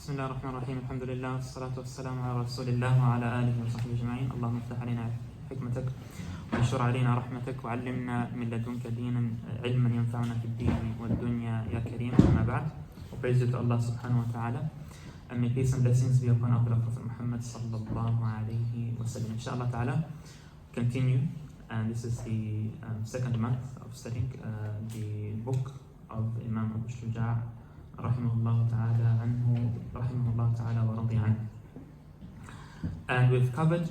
بسم الله الرحمن الرحيم الحمد لله والصلاة والسلام على رسول الله وعلى آله وصحبه أجمعين. اللهم افتح علينا حكمتك وانشر علينا رحمتك وعلمنا من لدنك دينا علما ينفعنا في الدين والدنيا يا كريم. أما بعد, praise to Allah subhanahu wa ta'ala, and may peace and blessings be upon our Prophet Muhammad sallallahu alayhi wa sallam. Inshallah ta'ala, continue, and this is the second month of studying the book of Imam Abu Shujā rahimahullah ta'ala anhu, rahimahullah ta'ala wa radi anhu. And we've covered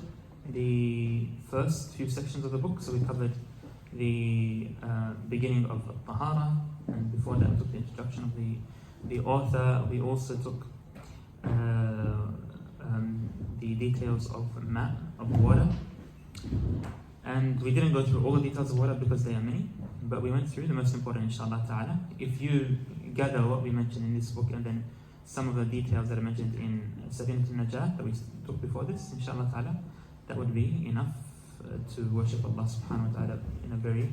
the first few sections of the book. So we covered the beginning of Taharah, and before that we took the introduction of the author. We also took the details of water, and we didn't go through all the details of water because there are many, but we went through the most important, inshallah ta'ala. If you gather what we mentioned in this book and then some of the details that are mentioned in Safinat al-Najat that we took before this, inshallah ta'ala, that would be enough to worship Allah subhanahu wa ta'ala in a very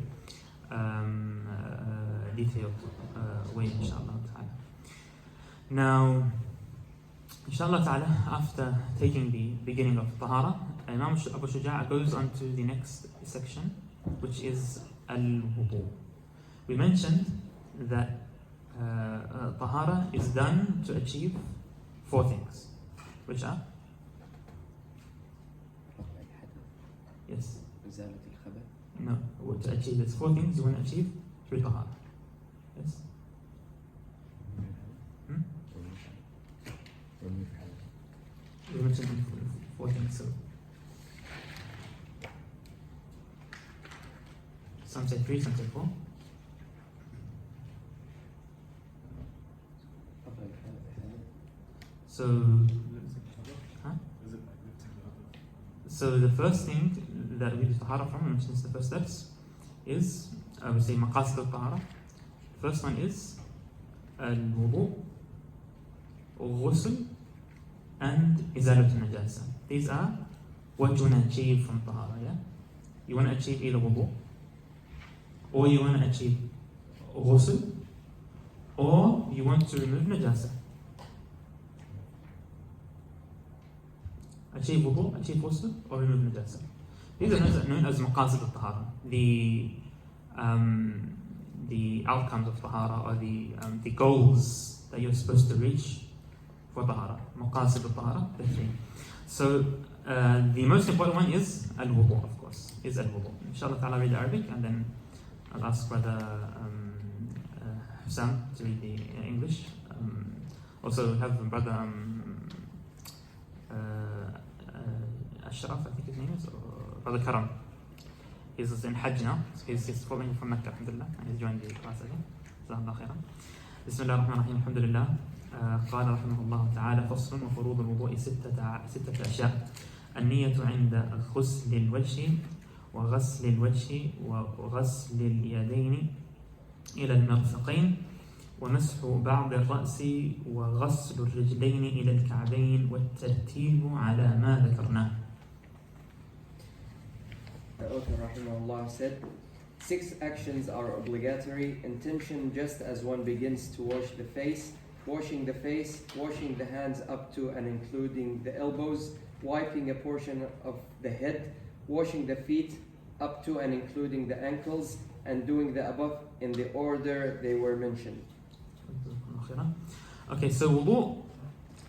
detailed way, inshallah ta'ala. Now, inshallah ta'ala, after taking the beginning of Taharah, Imam Abu Shujā goes on to the next section, which is Al-Wudu. We mentioned that Taharah is done to achieve four things, which are? Yes. No, to achieve these four things you want to achieve through Taharah. Yes. We mentioned four things, so some say three, some say four. So the first thing that we do Taharah from, which is the first steps, is I would say maqasid al-Taharah. First one is al-wudu, ghusl, and izalat al-najasa. These are what you want to achieve from Taharah. Yeah, you want to achieve either wudu, or you want to achieve ghusl, or you want to remove najasa. Achieve wudu, achieve ghusl, or remove najasa. These are known as maqasid al-Taharah. The outcomes of Taharah, or the goals that you're supposed to reach for Taharah. Maqasid al-Taharah, the three. So the most important one is al-wudu, of course. Is al-wudu. Inshallah ta'ala, read Arabic, and then I'll ask Brother Hussam to read the English. Also have Brother Ashraf, I think his name is, or Brother Karam. He's in Hajj now, so he's following from Mecca, alhamdulillah, and he's joined the class again. Jazakallah khairan. Bismillah ar-Rahman ar-Rahim, alhamdulillah. قال رحمه الله تعالى: فصل وفروض الوضوء ستة أشياء: النية عند غسل الوجه وغسل الوجه وغسل اليدين إلى المرفقين ومسح بعض الرأس وغسل الرجلين إلى الكعبين والترتيب على ما ذكرناه. The author rahimahullah said, 6 actions are obligatory: intention just as one begins to wash the face, washing the face, washing the hands up to and including the elbows, wiping a portion of the head, washing the feet up to and including the ankles, and doing the above in the order they were mentioned. Okay, so wudu,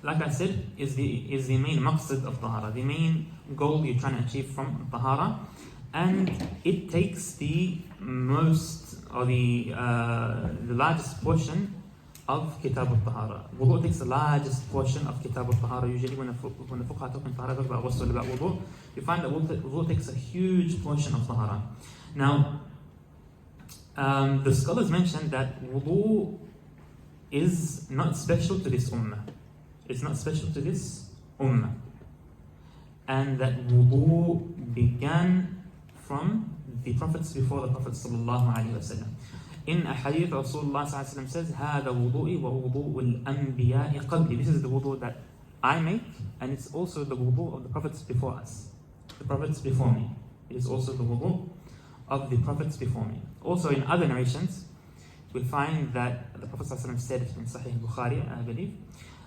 like I said, is the main maqsad of Taharah, the main goal you're trying to achieve from Taharah, and it takes the most, or the largest portion of Kitab al-Taharah. Wudu takes the largest portion of Kitab al-Taharah. Usually when the fuqaha talk in Taharah about ghusl, about wudu, you find that wudu takes a huge portion of Taharah. Now, the scholars mentioned that wudu is not special to this ummah. It's not special to this ummah. And that wudu began from the prophets before the Prophet sallallahu alaihi wasallam. In a hadith, Rasulullah sallallahu alaihi wasallam says, هذا وضوئي ووضوء الأنبياء قبلي. This is the wudu that I make, and it's also the wudu of the prophets before us. The prophets before me. It is also the wudu of the prophets before me. Also in other narrations, we find that the Prophet ﷺ said in Sahih Bukhari, I believe,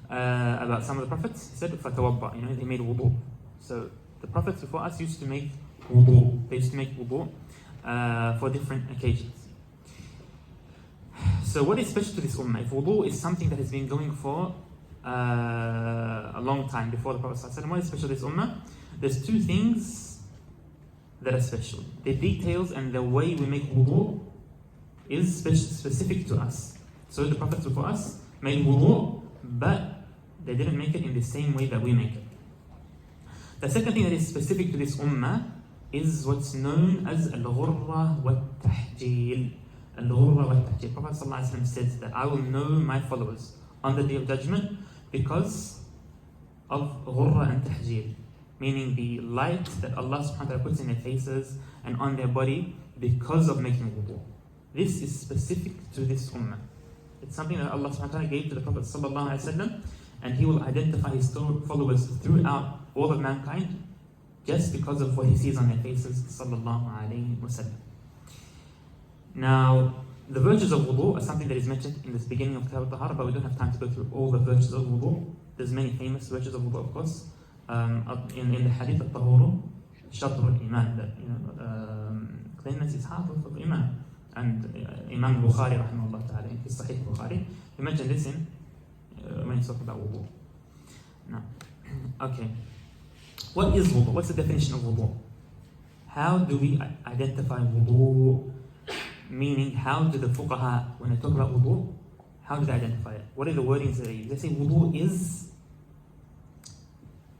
about some of the prophets. He said, فَتَوَضَّأ, they made wudu. So the prophets before us used to make wudu. They used to make wudu for different occasions. So what is special to this ummah? If wudu is something that has been going for a long time before the Prophet ﷺ, what is special to this ummah? There's two things that are special. The details and the way we make wudu is specific to us. So the prophets before us made wudu, but they didn't make it in the same way that we make it. The second thing that is specific to this ummah is what's known as Al-Ghayah Wat-Taqreeb. Al-Ghayah Wat-Taqreeb. Prophet ﷺ says that I will know my followers on the Day of Judgment because of Ghurra and Tahjeel, meaning the light that Allah subhanahu wa ta'ala puts in their faces and on their body because of making wudu. This is specific to this ummah. It's something that Allah subhanahu wa ta'ala gave to the Prophet sallallahu alaihi wasallam, and he will identify his followers throughout all of mankind just because of what he sees on their faces sallallahu alaihi wasallam. Now, the virtues of wudu are something that is mentioned in the beginning of Kitab al-Taharah, but we don't have time to go through all the virtues of wudu. There's many famous virtues of wudu, of course. In the hadith of Tahuru, Shatr al-Iman, that cleanliness is half of Iman. And Imam Bukhari, rahimahullah ta'ala, in his Sahih Bukhari, he mentioned this in when he's talking about wudu. Now, okay. What is wudu? What's the definition of wudu? How do we identify wudu? Meaning, how do the fuqaha, when they talk about wudu, how do they identify it? What are the wordings that they use? They say wudu is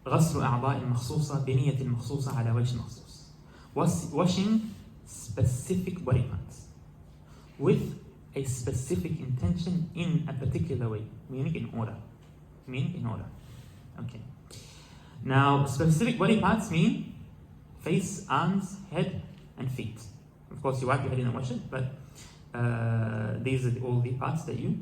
غسل أعضاء مخصوصة بنية مخصوصة على وجه مخصوص. Washing specific body parts with a specific intention in a particular way, meaning in order. Okay. Now, specific body parts mean face, arms, head, and feet. Of course, you wipe your head in and wash it, but these are all the parts that you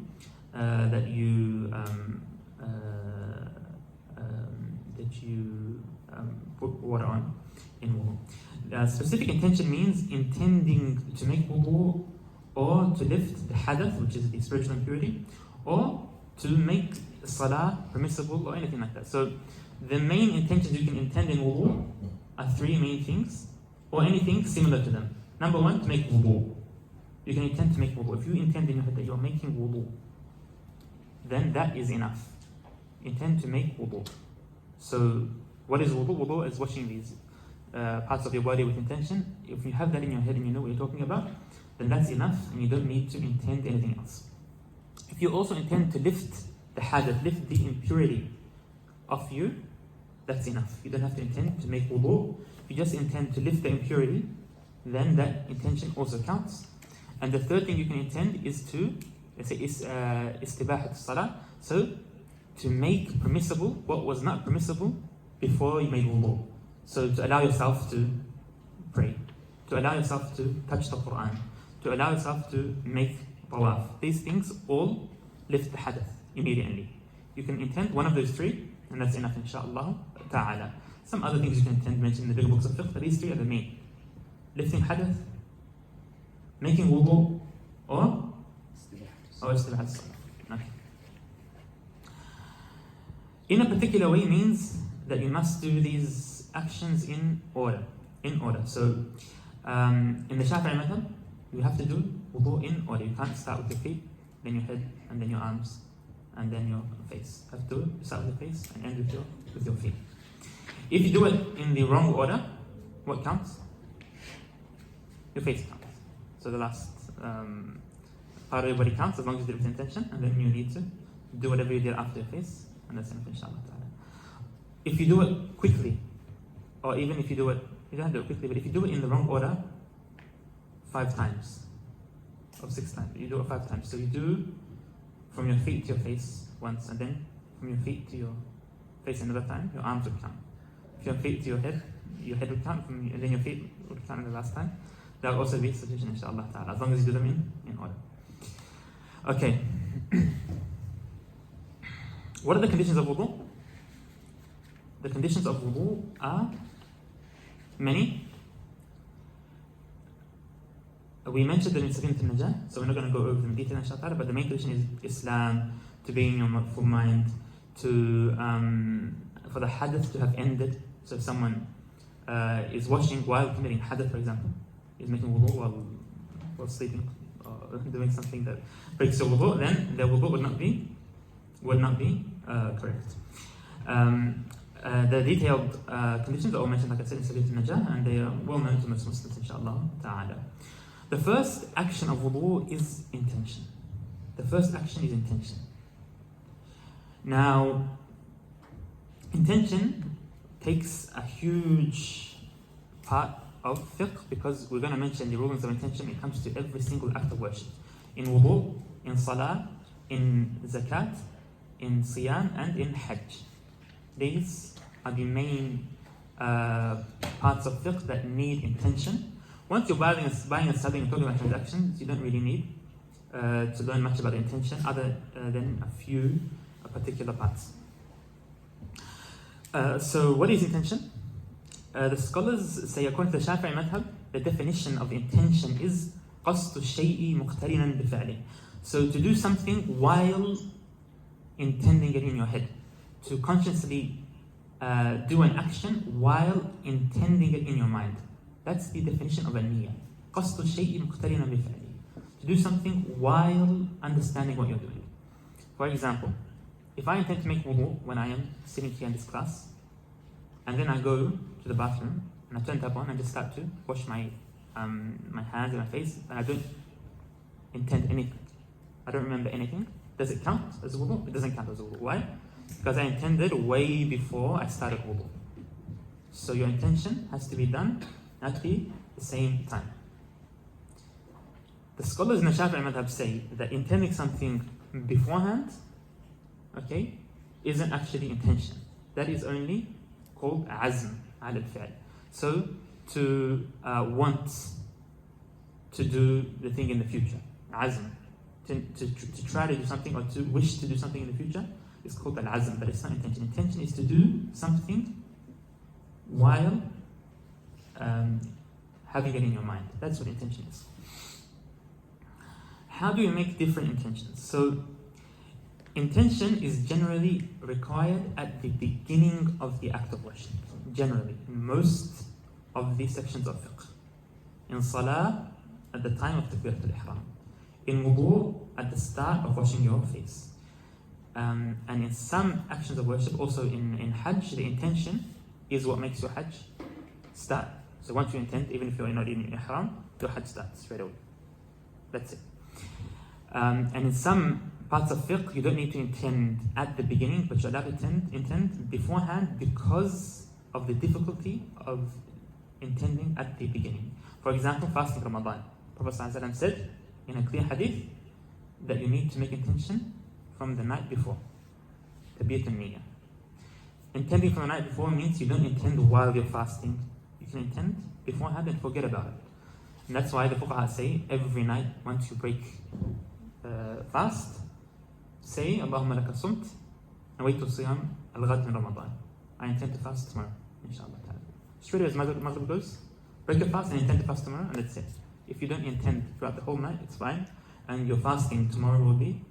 put water on in wudu. Specific intention means intending to make wudu or to lift the hadath, which is the spiritual impurity, or to make salah permissible or anything like that. So the main intentions you can intend in wudu are three main things, or anything similar to them. Number one, to make wudu. You can intend to make wudu. If you intend in your head that you are making wudu, then that is enough. Intend to make wudu. So what is wudu? Wudu is washing these parts of your body with intention. If you have that in your head and you know what you're talking about, then that's enough and you don't need to intend anything else. If you also intend to lift the hadath, lift the impurity of you, that's enough. You don't have to intend to make wudu. If you just intend to lift the impurity, then that intention also counts. And the third thing you can intend is to, let's say, istibahat salah. So to make permissible what was not permissible before you made wudu. So to allow yourself to pray, to allow yourself to touch the Quran, to allow yourself to make tawaf. These things all lift the hadath immediately. You can intend one of those three, and that's enough, inshaAllah ta'ala. Some other things you can intend mentioned in the bigger books of fiqh, but these three are the main. Lifting hadath, making wudu, or istibahat salah. Okay. In a particular way means that you must do these actions in order. So in the Shafi'i method, you have to do wudu in order. You can't start with your feet, then your head, and then your arms, and then your face. You have to start with your face and end with your feet. If you do it in the wrong order, what counts? Your face counts. So the last part of your body counts as long as you did it with intention, and then you need to do whatever you did after your face, and that's enough, inshallah ta'ala. If you do it quickly, or even if you do it, you don't have to do it quickly, but if you do it in the wrong order, 5 times, or 6 times, you do it 5 times. So you do from your feet to your face once, and then from your feet to your face another time, your arms will count. From your feet to your head will count, and then your feet will count the last time. That will also be sufficient, inshaAllah ta'ala, as long as you do them in order. Okay. What are the conditions of wudu? The conditions of wudu are many. We mentioned them in Safinat al-Najah, so we're not going to go over them in detail, inshaAllah ta'ala, but the main condition is Islam, to be in your full mind, for the hadith to have ended. So if someone is washing while committing hadith, for example, is making wudu while sleeping, or doing something that breaks the wudu, then their wudu would not be correct. The detailed conditions are all mentioned, like I said, in Salat al-Najah, and they are well known to most Muslims, inshallah ta'ala. The first action of wudu is intention. The first action is intention. Now, intention takes a huge part of fiqh, because we're going to mention the rulings of intention. It comes to every single act of worship. In wudu, in salah, in zakat, in siyam, and in hajj. These are the main parts of fiqh that need intention. Once you're buying and selling and talking about transactions, you don't really need to learn much about intention other than a few particular parts. So what is intention? The scholars say, according to the Shafi'i madhab, the definition of intention is قصد الشيء مقترنا بفعله. So to do something while intending it in your head. To consciously do an action while intending it in your mind. That's the definition of a niyyah. قصد الشيء مقترنا بفعله. To do something while understanding what you're doing. For example, if I intend to make wudu when I am sitting here in this class, and then I go to the bathroom and I turn the tap on and just start to wash my hands and my face, and I don't intend anything, I don't remember anything, does it count as wudu? It doesn't count as wudu. Why? Because I intended way before I started wudu. So your intention has to be done at the same time. The scholars in the Shafi'i madhab say that intending something beforehand, okay, isn't actually intention. That is only called azm ala al-fi'l. So to want to do the thing in the future, azm, to try to do something or to wish to do something in the future is called al-azm, but it's not intention. Intention is to do something while having it in your mind. That's what intention is. How do you make different intentions? So intention is generally required at the beginning of the act of worship. Generally, in most of these sections of fiqh. In salah, at the time of takbirat al-ihram. In wudu, at the start of washing your face. And in some actions of worship, also in hajj, the intention is what makes your hajj start. So once you intend, even if you're not in ihram, your hajj starts straight away. That's it. And in some parts of fiqh, you don't need to intend at the beginning, but you're allowed to intend beforehand because of the difficulty of intending at the beginning. For example, fasting Ramadan. Prophet ﷺ said in a clear hadith that you need to make intention from the night before. Tabiyat al-Niyyah. Intending from the night before means you don't intend while you're fasting. You can intend beforehand and forget about it. And that's why the fuqaha say every night once you break fast, say Allahumma laka sumt nawaytu siyam al-ghad min Ramadan. I intend to fast tomorrow, inshallah. Straight as Maghrib goes, break your fast and intend to fast tomorrow, and that's it. If you don't intend throughout the whole night, it's fine, and your fasting tomorrow will be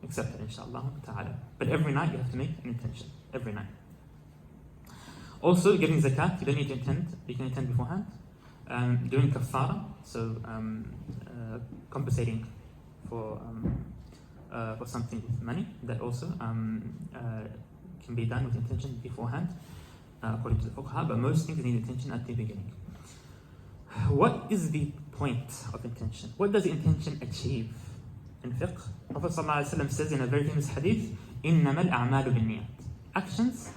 accepted, inshallah ta'ala. But every night you have to make an intention, every night. Also, giving zakat, you don't need to intend, you can intend beforehand. Doing kafara, so compensating for something with money, that also can be done with intention beforehand, according to the fuqaha, but most things need intention at the beginning. What is the point of intention? What does intention achieve in fiqh? Prophet ﷺ says in a very famous hadith, إِنَّمَا الْأَعْمَالُ بِالنِّيَّةِ. Actions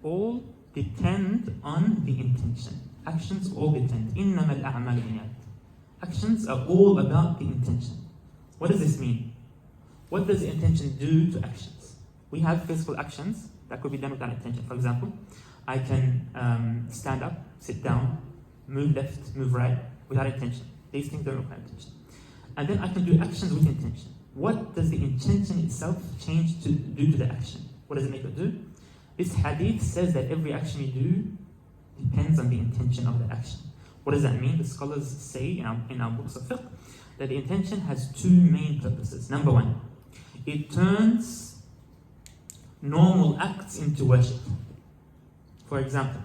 all depend on the intention. Actions all depend. إِنَّمَا الْأَعْمَالُ بِالنِّيَّةِ. Actions are all about the intention. What does this mean? What does the intention do to actions? We have physical actions that could be done without intention. For example, I can stand up, sit down, move left, move right, without intention. These things don't require intention. And then I can do actions with intention. What does the intention itself change to do to the action? What does it make it do? This hadith says that every action you do depends on the intention of the action. What does that mean? The scholars say in our books of fiqh that the intention has two main purposes. Number one, it turns normal acts into worship. For example,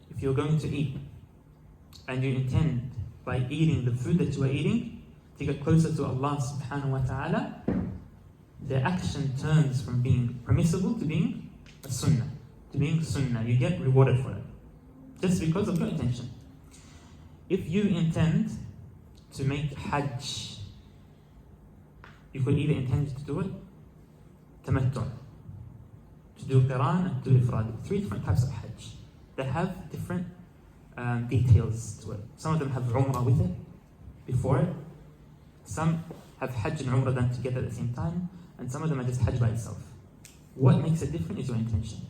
if you're going to eat and you intend by eating the food that you are eating to get closer to Allah subhanahu wa ta'ala, the action turns from being permissible to being a sunnah. To being sunnah, you get rewarded for it. Just because of your intention. If you intend to make hajj, you could either intend to do it tamattu, to do qiran and to do ifrad. 3 different types of hajj. They have different details to it. Some of them have umrah with it before it. Some have hajj and umrah done together at the same time. And some of them are just hajj by itself. What makes it different is your intention.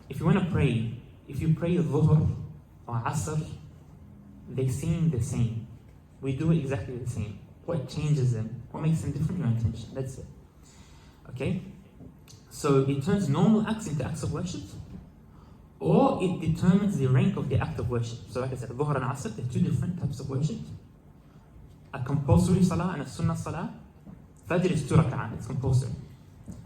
If you want to pray, if you pray dhuhr or asr, they seem the same. We do it exactly the same. What changes them? What makes them different? Your intention. That's it. Okay? So it turns normal acts into acts of worship, or it determines the rank of the act of worship. So like I said, dhuhr and asr, they're 2 different types of worship. A compulsory salah and a sunnah salah. Fajr is 2 rak'ah, it's compulsory.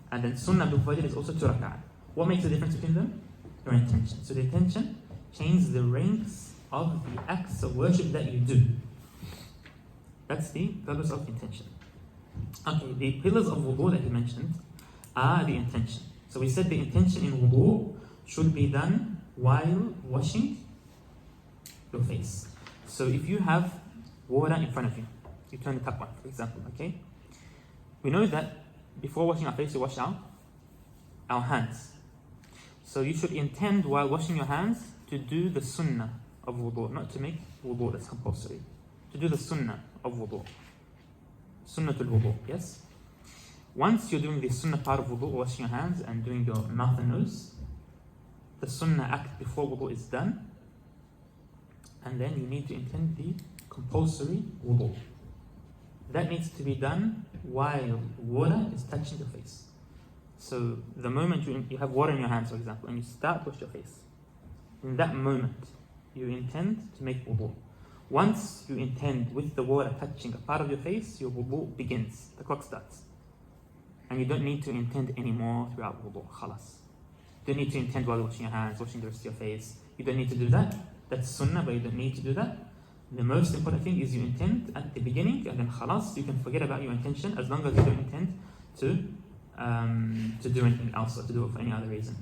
And then sunnah before Fajr is also 2 rak'ah. What makes the difference between them? Your intention. So the intention changes the ranks of the acts of worship that you do. That's the purpose of intention. Okay, the pillars of wudu that he mentioned are the intention. So we said the intention in wudu should be done while washing your face. So if you have water in front of you, you turn the tap on, for example, okay? We know that before washing our face, we wash our hands. So you should intend while washing your hands to do the sunnah of wudu, not to make wudu that's compulsory. To do the sunnah of wudu. Sunnatul wudu, yes? Once you're doing the sunnah part of wudu, washing your hands and doing your mouth and nose, the sunnah act before wudu is done, and then you need to intend the compulsory wudu. That needs to be done while water is touching your face. So the moment you have water in your hands, for example, and you start to wash your face, in that moment you intend to make wudu. Once you intend with the water touching a part of your face, your wudu begins. The clock starts. And you don't need to intend anymore throughout wudu. Khalas. You don't need to intend while washing your hands, washing the rest of your face. You don't need to do that. That's sunnah, but you don't need to do that. The most important thing is you intend at the beginning, and then khalas, you can forget about your intention as long as you don't intend to do anything else or to do it for any other reason.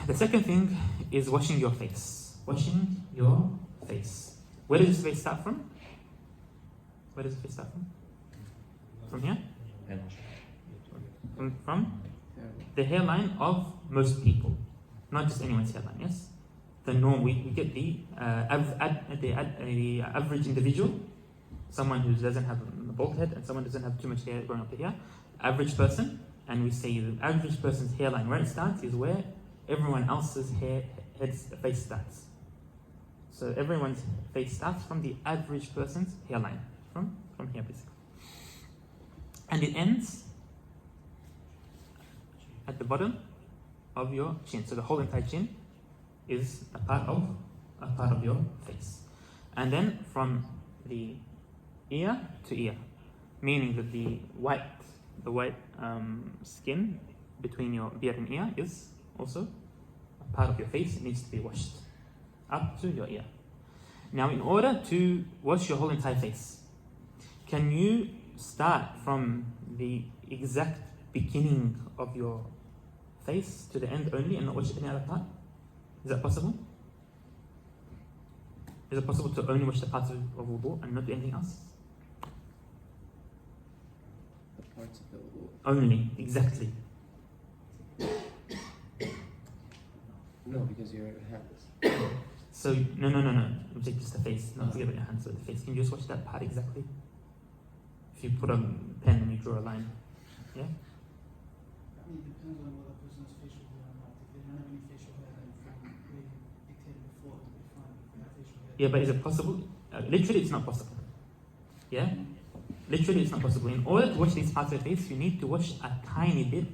The second thing is washing your face. Washing your face. Where does this face start from? Where does the face start from? From here? From the hairline of most people, not just anyone's hairline. Yes, the norm. We get the average individual, someone who doesn't have a bald head and someone who doesn't have too much hair growing up to here. Average person, and we say the average person's hairline where it starts is where everyone else's face starts. So everyone's face starts from the average person's hairline, from here basically. And it ends at the bottom of your chin. So the whole entire chin is a part of your face. And then from the ear to ear, meaning that the white skin between your beard and ear is also a part of your face. It needs to be washed up to your ear. Now, in order to wash your whole entire face, can you start from the exact beginning of your face to the end only and not wash any other part? Is that possible? Is it possible to only wash the parts of wudu and not do anything else? The parts of the wudu. Only, exactly. No, because your hands. So, no. Take just the face. Not forget about your hands, but the face. Can you just wash that part exactly? If you put a pen and you draw a line. Yeah? I mean, it depends on whether the person's facial hair or not. If they don't have any facial hair, then from the way dictated before, it'll be fine. If they have facial hair. Yeah, but is it possible? Literally, it's not possible. Yeah? Literally, it's not possible. In order to wash these parts of your face, you need to wash a tiny bit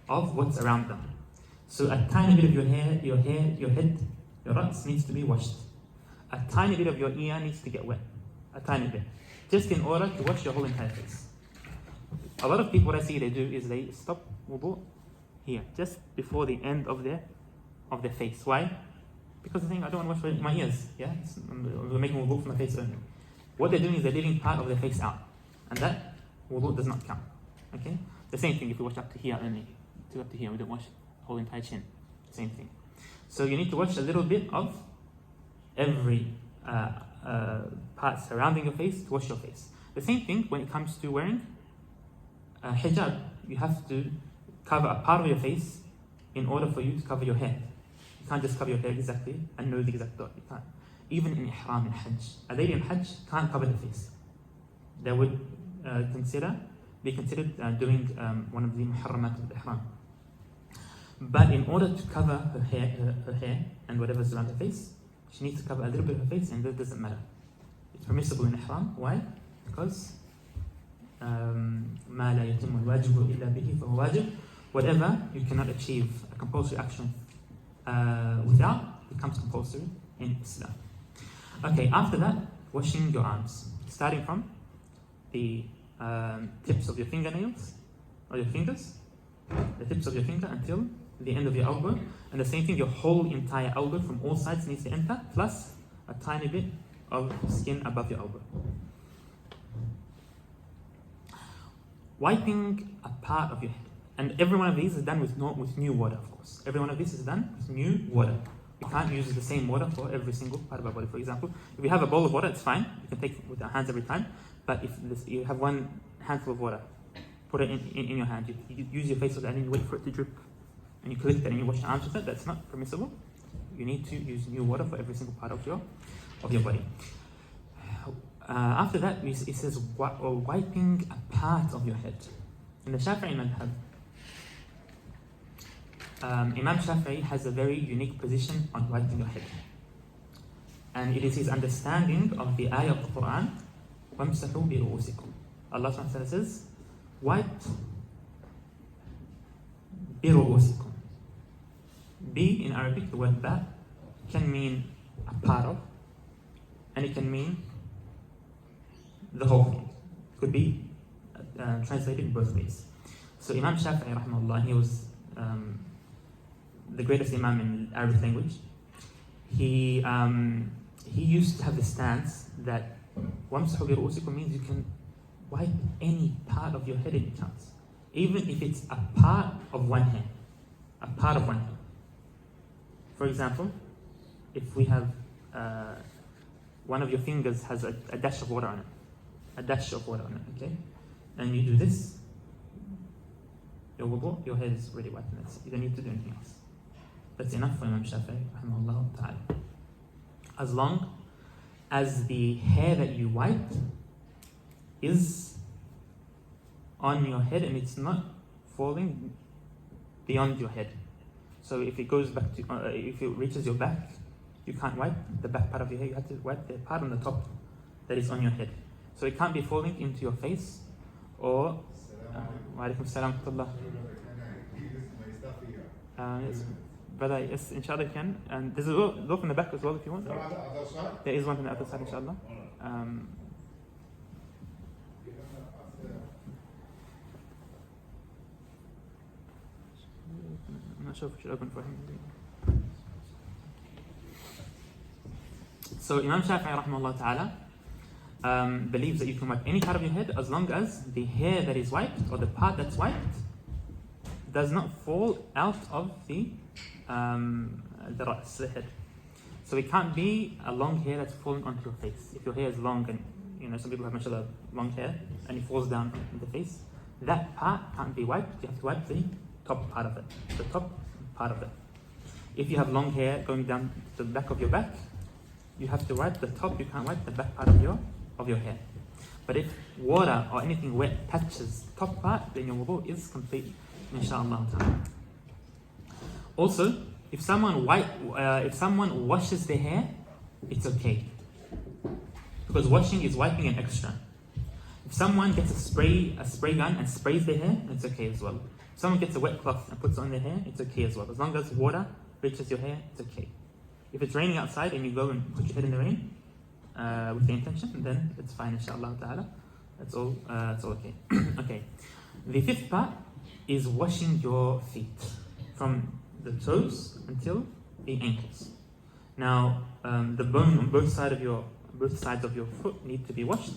of what's around them. So a tiny bit of your head, your rats needs to be washed. A tiny bit of your ear needs to get wet. A tiny bit. Just in order to wash your whole entire face. A lot of people, what I see they do is they stop wudu here, just before the end of their face. Why? Because they're saying, I don't want to wash my ears. Yeah, we're making wudu from the face only. What they're doing is they're leaving part of their face out, and that wudu does not count. Okay, the same thing if we wash up to here only, to up to here, we don't wash the whole entire chin. Same thing. So you need to wash a little bit of every part surrounding your face to wash your face. The same thing when it comes to wearing hijab. You have to cover a part of your face in order for you to cover your hair. You can't just cover your hair exactly and know the exact dot. You can't. Even in ihram, in hajj, a lady in hajj can't cover her face. They would be considered doing one of the muharramat of ihram. But in order to cover her hair and whatever's around her face, she needs to cover a little bit of her face, and that doesn't matter. It's permissible in ihram. Why? Because ما لا يتم الواجب إلا به فهو واجب. Whatever you cannot achieve a compulsory action without becomes compulsory in Islam. Okay, after that, washing your arms, starting from the tips of your fingernails or your fingers, the tips of your finger until the end of your elbow, and the same thing, your whole entire elbow from all sides needs to enter, plus a tiny bit of skin above your elbow. Wiping a part of your head, and every one of these is done with new water, of course. Every one of these is done with new water. You can't use the same water for every single part of our body. For example, if you have a bowl of water, it's fine. You can take it with our hands every time. But if you have one handful of water, put it in your hand. You use your face with that and you wait for it to drip. And you collect it and you wash your arms with it. That's not permissible. You need to use new water for every single part of your body. After that, it says wiping a part of your head. In the Shafi'i madhab, Imam Shafi'i has a very unique position on wiping your head. And it is his understanding of the ayah of the Quran, وَامْسَحُوا بِرُؤُوسِكُمْ. Allah subhanahu wa ta'ala says, wipe بِرُؤُوسِكُمْ. Bi in Arabic, the word ba, can mean a part of, and it can mean the whole thing. It could be translated in both ways. So Imam Shafi'i rahimahullah, he was the greatest Imam in Arabic language. He used to have the stance that وَامْسَحُوا بِرُؤُوسِكُمْ means you can wipe any part of your head in counts, even if it's a part of one hand. A part of one hand. For example, if we have one of your fingers has a dash of water on it, okay? And you do this, your wudu, your head is already wiped, and you don't need to do anything else. That's enough for Imam Shafi'i, rahimahullah ta'ala. As long as the hair that you wipe is on your head and it's not falling beyond your head. So if it goes back to, if it reaches your back, you can't wipe the back part of your hair. You have to wipe the part on the top that is on your head. So it can't be falling into your face or. Wa alaikum salam wa rahmatullah. Brother, yes, inshallah you can. And there's a door from the back as well if you want. There is one from the other side, inshallah. I'm not sure if we should open for him. So Imam Shafi'i rahimahullah ta'ala believes that you can wipe any part of your head as long as the hair that is wiped or the part that's wiped does not fall out of the head. So it can't be a long hair that's falling onto your face. If your hair is long and some people have mashallah long hair and it falls down on the face, that part can't be wiped. You have to wipe the top part of it. The top part of it. If you have long hair going down to the back of your back, you have to wipe the top. You can't wipe the back part of your hair. But if water or anything wet touches the top part, then your wudu is complete, inshallah ta'ala. Also, if someone washes their hair, it's okay, because washing is wiping an extra. If someone gets a spray gun and sprays their hair, it's okay as well. If someone gets a wet cloth and puts it on their hair, it's okay as well. As long as water reaches your hair, it's okay. If it's raining outside and you go and put your head in the rain with the intention, then it's fine, inshallah ta'ala. That's all okay. Okay. The fifth part is washing your feet from the toes until the ankles. Now, the bone on both sides of your foot need to be washed,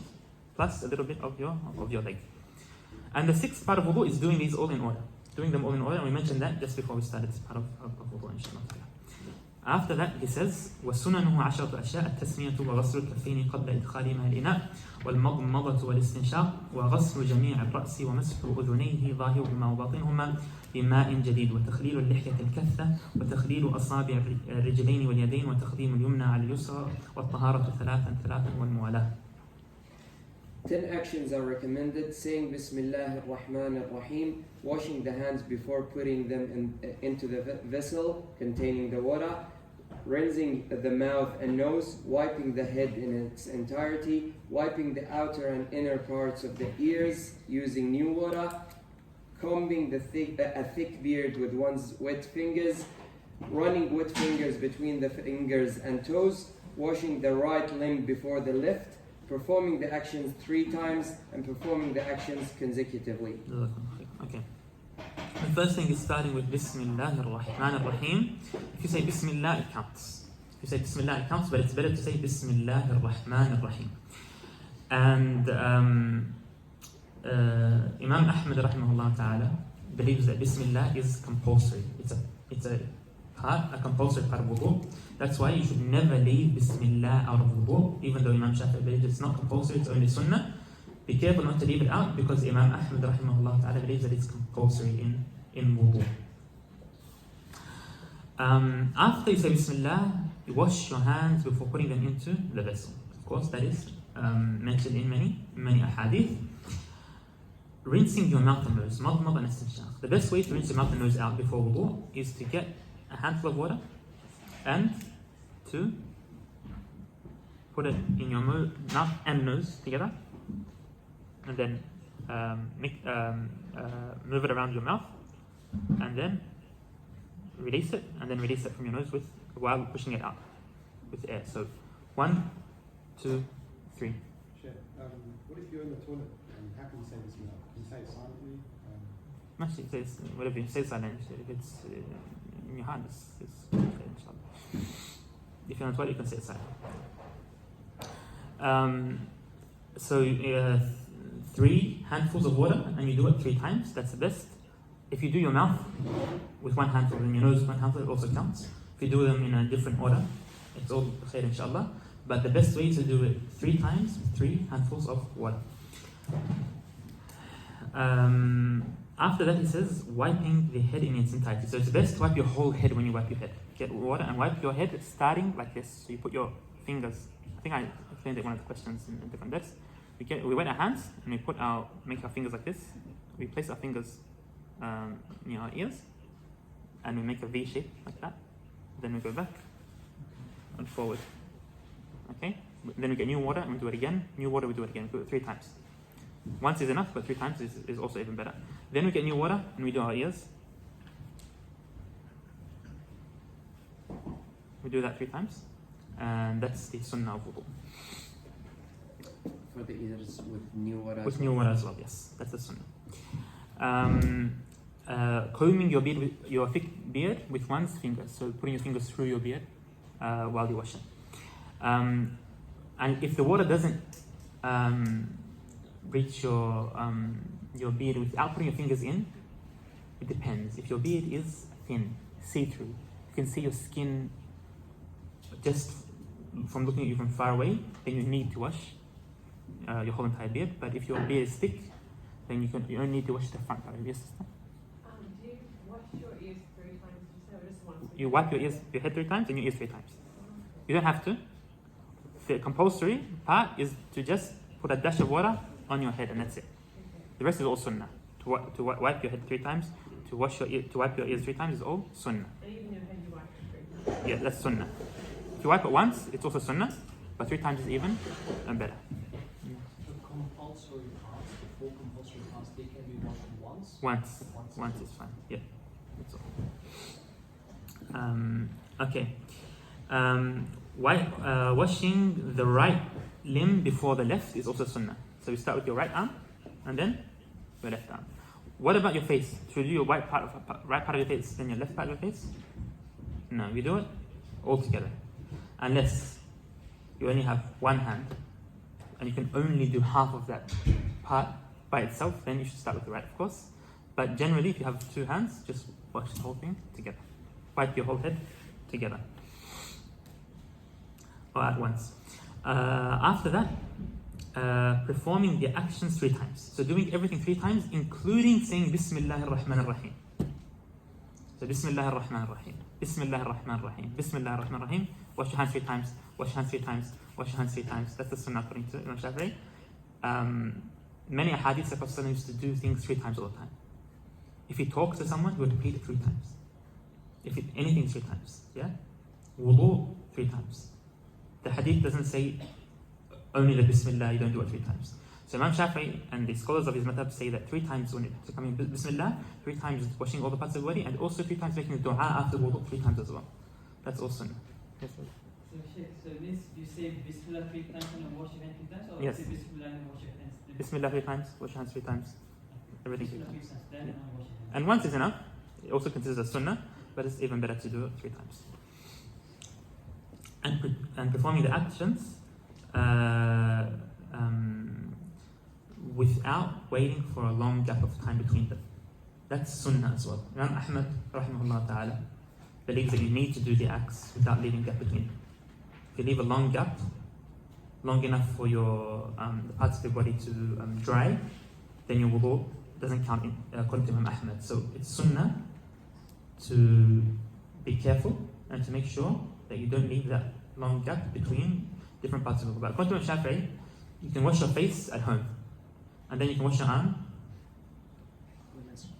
plus a little bit of your leg. And the sixth part of wudu is doing these all in order. Doing them all in order, and we mentioned that just before we started this part of wudu, inshallah. After that, he says, وَسُنَنُهُ عَشَرَةُ أَشْيَاء التَّسْمِيَةُ وَغَسْلُ الْكَفَّيْنِ قَبْلَ إِدْخَالِهِمَا الْإِنَاءِ وَالْمَضْمَضَةُ وَالِاسْتِنْشَاقُ وَغَسْلُ جَمِيعِ الرَّأْسِ وَمَسْحُ أُذُنَيْهِ ظَاهِرُهُمَا وَبَاطِنُهُمَا بماء جديد وتخليل اللحية الكثة وتخليل أصابع الرجلين واليدين وتقديم اليمنى على اليسرى والطهارة ثلاثا والموالاة. 10 actions are recommended: saying Bismillah ar-Rahman ar-Rahim, washing the hands before putting them into the vessel containing the water, rinsing the mouth and nose, wiping the head in its entirety, wiping the outer and inner parts of the ears using new water, combing a thick beard with one's wet fingers, running wet fingers between the fingers and toes, washing the right limb before the left, performing the actions 3 times, and performing the actions consecutively. Okay. The first thing is starting with Bismillah ar-Rahman ar-Rahim. If you say Bismillah, it counts. If you say Bismillah, it counts, but it's better to say Bismillah ar-Rahman ar-Rahim. And Imam Ahmad rahimahullah ta'ala believes that Bismillah is compulsory. It's a compulsory part of wudu. That's why you should never leave Bismillah out of wudu, even though Imam Shafi'i believes it's not compulsory, it's only sunnah. Be careful not to leave it out, because Imam Ahmad rahimahullah ta'ala believes that it's compulsory in wudu. After you say Bismillah, you wash your hands before putting them into the vessel. Of course, that is mentioned in many ahadith. Rinsing your mouth and nose, madmad and istinshaq. The best way to rinse your mouth and nose out before wudu is to get a handful of water and to put it in your mouth and nose together, and then move it around your mouth, and then release it from your nose while pushing it out with air. So 1, 2, 3. Sure. What if you're in the toilet? How can you say Bismillah? Can you say it silently? Actually, it says whatever you say silent. If it's in your hand, it's okay, inshallah. If you're on the toilet, you can say it silent. So 3 handfuls of water, and you do it 3 times. That's the best. If you do your mouth with 1 handful and your nose with 1 handful, it also counts. If you do them in a different order, it's all khair, inshallah. But the best way is to do it 3 times with 3 handfuls of water. After that, he says wiping the head in its entirety. So it's best to wipe your whole head when you wipe your head. Get water and wipe your head starting like this. So you put your fingers. I think I explained it in one of the questions in a different verse. We wet our hands and we make our fingers like this. We place our fingers near our ears, and we make a V shape like that. Then we go back and forward. Okay. Then we get new water and we do it again. New water, we do it again. We do it 3 times. Once is enough, but 3 times is also even better. Then we get new water and we do our ears. We do that 3 times, and that's the sunnah of wudu. For the ears with new water. With new water as well, yes, that's the sunnah. Combing your beard, your thick beard with one's fingers. So putting your fingers through your beard while you wash it. And if the water doesn't reach your beard without putting your fingers in, it depends. If your beard is thin, see-through, you can see your skin just from looking at you from far away, then you need to wash your whole entire beard. But if your beard is thick, then you only need to wash the front part of your system. Do you wash your ears 3 times? Or just once? You wipe your head 3 times and your ears 3 times. You don't have to. The compulsory part is to just put a dash of water on your head, and that's it. The rest is all sunnah. To wipe your head 3 times, to wipe your ears 3 times is all sunnah. And even your head you wash it 3 times? Yeah, that's sunnah. If you wipe it once, it's also sunnah, but 3 times is even and better. The compulsory parts, the 4 compulsory parts, they can be washed once? Once is fine. Yeah, that's all. Okay. Washing the right limb before the left is also sunnah. So we start with your right arm and then your left arm. What about your face? Should you do your right part of your face, then your left part of your face? No, you do it all together. Unless you only have one hand and you can only do half of that part by itself, then you should start with the right, of course. But generally, if you have two hands, just wash the whole thing together. Wipe your whole head together. Or at once. After that, performing the actions 3 times. So doing everything 3 times, including saying Bismillahir Rahmanir Rahim. So Bismillahir Rahmanir Rahim. Bismillahir Rahmanir Rahim. Bismillahir Rahmanir Rahim. Wash your hands 3 times. Wash your hands 3 times. Wash your hands 3 times. That's the sunnah according to Imam Shafi'i. Many ahadith the Prophet used to do things 3 times all the time. If he talks to someone, he would repeat it 3 times. If anything 3 times. Yeah? Wudu 3 times. The hadith doesn't say only the Bismillah, you don't do it 3 times. So Imam Shafi'i and the scholars of his madhab say that 3 times when it's coming Bismillah, 3 times washing all the parts of the body, and also 3 times making the dua after wudu 3 times as well. That's all sunnah. Yes, sir. So Sheikh, so this you say Bismillah 3 times and then wash your hands 3 times, or Yes. say Bismillah and then wash your hands? Bismillah 3 times, wash your hands 3 times. Everything 3 Bismillah 3 times. times, then and wash your hands. And once is enough. It also considers a sunnah, but it's even better to do it 3 times. And performing the actions without waiting for a long gap of time between them. That's sunnah as well. Imam Ahmad rahimahullah ta'ala believes that you need to do the acts without leaving gap between them. If you leave a long gap, long enough for your the parts of your body to dry, then your wudu doesn't count according to Imam Ahmad. So it's sunnah to be careful and to make sure that you don't leave that long gap between different parts of your body. According to Imam Shafi'i, you can wash your face at home, and then you can wash your arm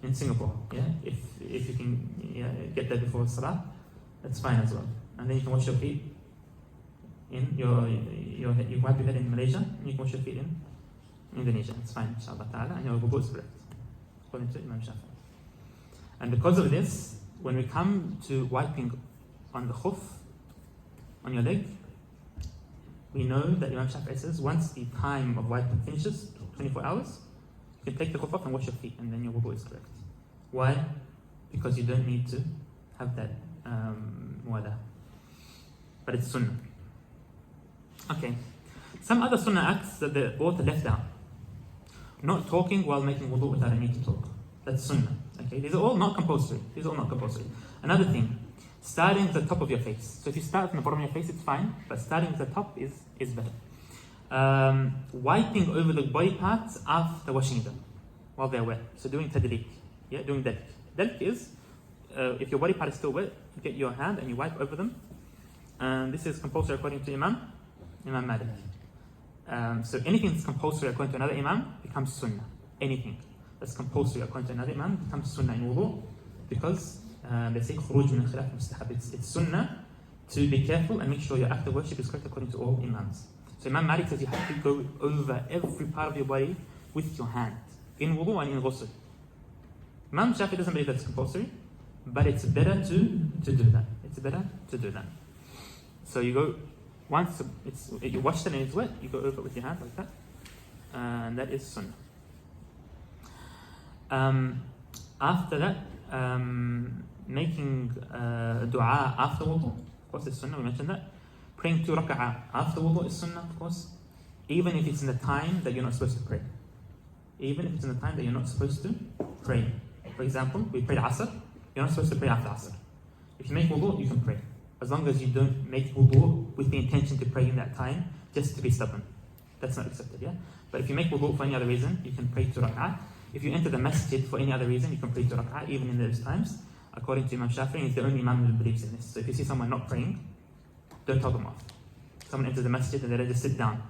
in Singapore. Yeah, if you can get there before Salah, that's fine as well. And then you can wash your feet in you wipe your head in Malaysia, and you can wash your feet in Indonesia. It's fine, inshallah ta'ala, and your wudu is correct, according to Imam Shafi'i. And because of this, when we come to wiping on the khuf, on your leg, we know that Imam Shafi'i says once the time of wiping finishes, 24 hours, you can take the khuf off and wash your feet, and then your wudu is correct. Why? Because you don't need to have that muwalah. But it's sunnah. Okay. Some other sunnah acts that the author left out. Not talking while making wudu without a need to talk. That's sunnah. Okay. These are all not compulsory. Another thing, starting at the top of your face. So if you start from the bottom of your face, it's fine, but starting at the top is better. Wiping over the body parts after washing them while they're wet. So doing tadliq. Yeah, doing dalq. Dalq is if your body part is still wet, you get your hand and you wipe over them. And this is compulsory according to Imam Malik. So anything that's compulsory according to another Imam becomes sunnah. Anything that's compulsory according to another Imam becomes sunnah in wudu, because they say khuruj min khilaf mustahab. It's sunnah to be careful and make sure your act of worship is correct according to all Imams. So Imam Malik says you have to go over every part of your body with your hand in wudu and in ghusl. Imam Shafi'i doesn't believe that's compulsory, but it's better to do that. It's better to do that. So you go, once you wash it and it's wet, you go over it with your hand like that, and that is sunnah. After that, making dua after wudu, of course, is sunnah. We mentioned that. Praying 2 rak'ah after wudu is sunnah, of course, even if it's in the time that you're not supposed to pray. Even if it's in the time that you're not supposed to pray. For example, we prayed Asr. You're not supposed to pray after Asr. If you make wudu, you can pray, as long as you don't make wudu with the intention to pray in that time, just to be stubborn. That's not accepted, yeah? But if you make wudu for any other reason, you can pray 2 rak'ah. If you enter the masjid for any other reason, you can pray 2 rak'ah, even in those times. According to Imam Shafi'i, he's the only Imam who believes in this. So if you see someone not praying, don't tell them off. Someone enters the masjid and they just sit down.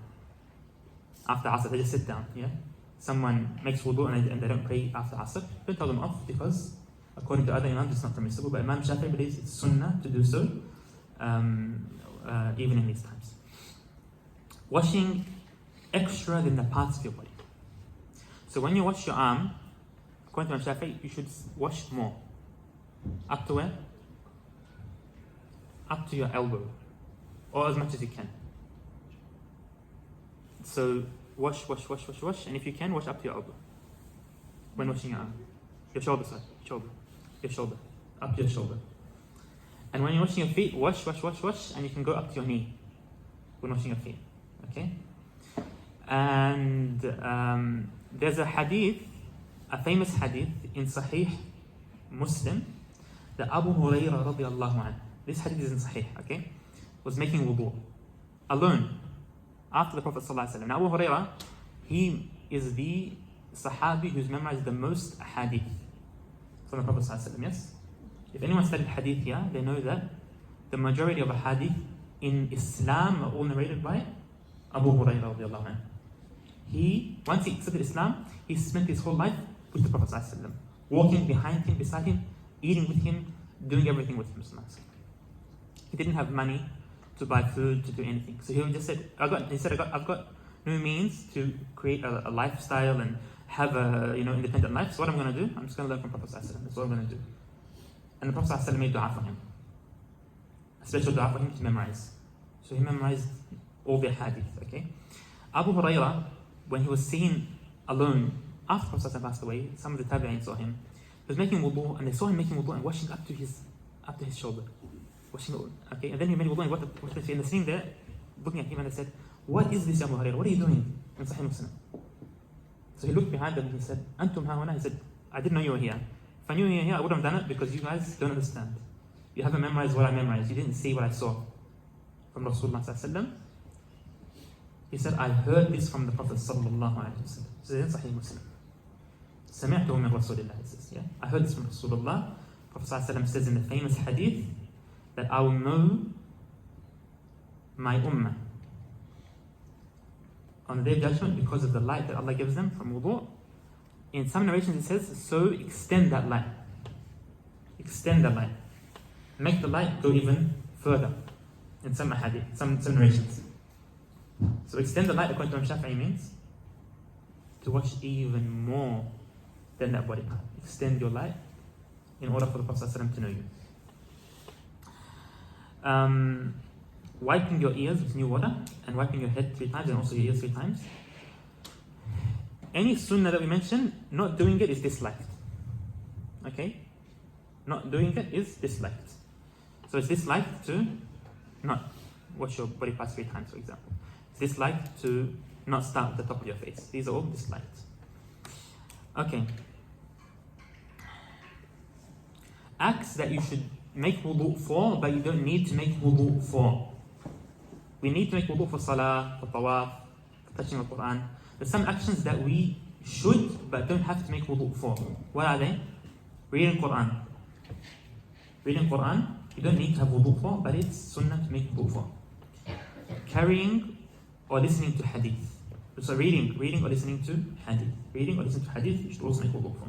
After Asr, they just sit down, yeah? Someone makes wudu and they don't pray after Asr, don't tell them off, because according to other Imams, it's not permissible. But Imam Shafi'i believes it's sunnah to do so, even in these times. Washing extra than the parts of your body. So when you wash your arm, according to Imam Shafi'i, you should wash more. Up to where? Up to your elbow, or as much as you can. So wash, and if you can, wash up to your elbow when washing your arm. Your shoulder, sorry. Shoulder. Your shoulder. Up to your shoulder. And when you're washing your feet, wash, and you can go up to your knee when washing your feet. Okay? And there's a hadith, a famous hadith in Sahih Muslim, that Abu Hurairah radiallahu anhu, this hadith is in Sahih, okay, was making wudu alone after the Prophet sallallahu alaihi wasallam. Now Abu Hurairah, he is the Sahabi who's memorized the most hadith from the Prophet sallallahu alaihi wasallam. Yes? If anyone studied hadith here, they know that the majority of hadith in Islam are all narrated by Abu Hurairah radiallahu anhu. Once he accepted Islam, he spent his whole life with the Prophet sallallahu alaihi wasallam, walking behind him, beside him, eating with him, doing everything with him. He didn't have money to buy food, to do anything. So he just said, I've got no means to create a lifestyle and have a independent life. So what I'm going to do, I'm just going to learn from Prophet sallallahu alaihi wasallam. That's what I'm going to do. And the Prophet sallallahu alaihi wasallam made dua for him, a special dua for him to memorize. So he memorized all the hadith. Okay. Abu Hurairah, when he was seen alone after Prophet sallallahu alaihi wasallam passed away, some of the tabi'in saw him. He was making wudu, and they saw him making wudu and washing up to his shoulder. Okay, and then he made wudu and washed the feet. And the scene there, looking at him, and they said, "What is this, Abu Hurairah? What are you doing?" In Sahih Muslim. So he looked behind them and he said, "Antum hawana." He said, "I didn't know you were here. If I knew you were here, I would have done it because you guys don't understand. You haven't memorized what I memorized. You didn't see what I saw from Rasulullah sallallahu alaihi wasallam." He said, "I heard this from the Prophet sallallahu alaihi wasallam." So it's in Sahih Muslim. سمعته من رسول الله. It says, yeah, I heard this from Rasulullah. Prophet sallallahu alaihi wasallam says in the famous hadith that I will know my ummah on the day of judgment because of the light that Allah gives them from wudu. In some narrations it says, so extend that light. Extend that light. Make the light go even further. In some hadith, some narrations. So extend the light according to Imam Shafi'i means to wash even more than that body part. Extend your light in order for the Prophet ﷺ to know you. Wiping your ears with new water and wiping your head 3 times and also your ears 3 times. Any sunnah that we mention, not doing it is disliked. Okay? Not doing it is disliked. So it's disliked to not wash your body parts 3 times, for example. It's disliked to not start at the top of your face. These are all disliked. Okay. Acts that you should make wudu for, but you don't need to make wudu for. We need to make wudu for salah, for tawaf, for touching the Quran. There's some actions that we should, but don't have to make wudu for. What are they? Reading Quran. Reading Quran, you don't need to have wudu for, but it's sunnah to make wudu for. Carrying or listening to hadith. So reading or listening to hadith. Reading or listening to hadith, you should also make wudu for.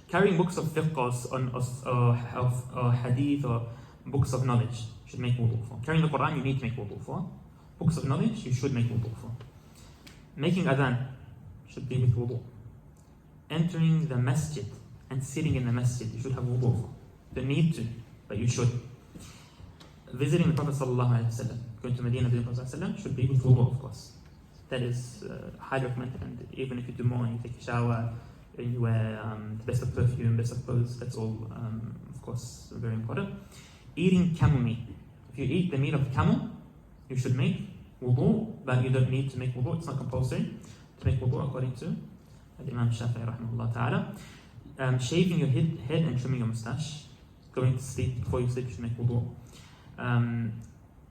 Carrying books of fiqh or hadith or books of knowledge, you should make wudu for. Carrying the Quran, you need to make wudu for. Books of knowledge, you should make wudu for. Making adhan should be with wudu. Entering the masjid and sitting in the masjid, you should have wudu for. You don't need to, but you should. Visiting the Prophet sallallahu alaihi wasallam, going to Medina visiting the Prophet sallallahu alaihi wasallam, should be with wudu, of course. That is highly recommended, and even if you do more and you take a shower, and you wear the best of perfume, best of clothes, that's all, of course, very important. Eating camel meat. If you eat the meat of camel, you should make wudu, but you don't need to make wudu. It's not compulsory to make wudu according to Imam Shafi'i rahimahullah ta'ala. Shaving your head and trimming your mustache. Going to sleep, before you sleep, you should make wudu.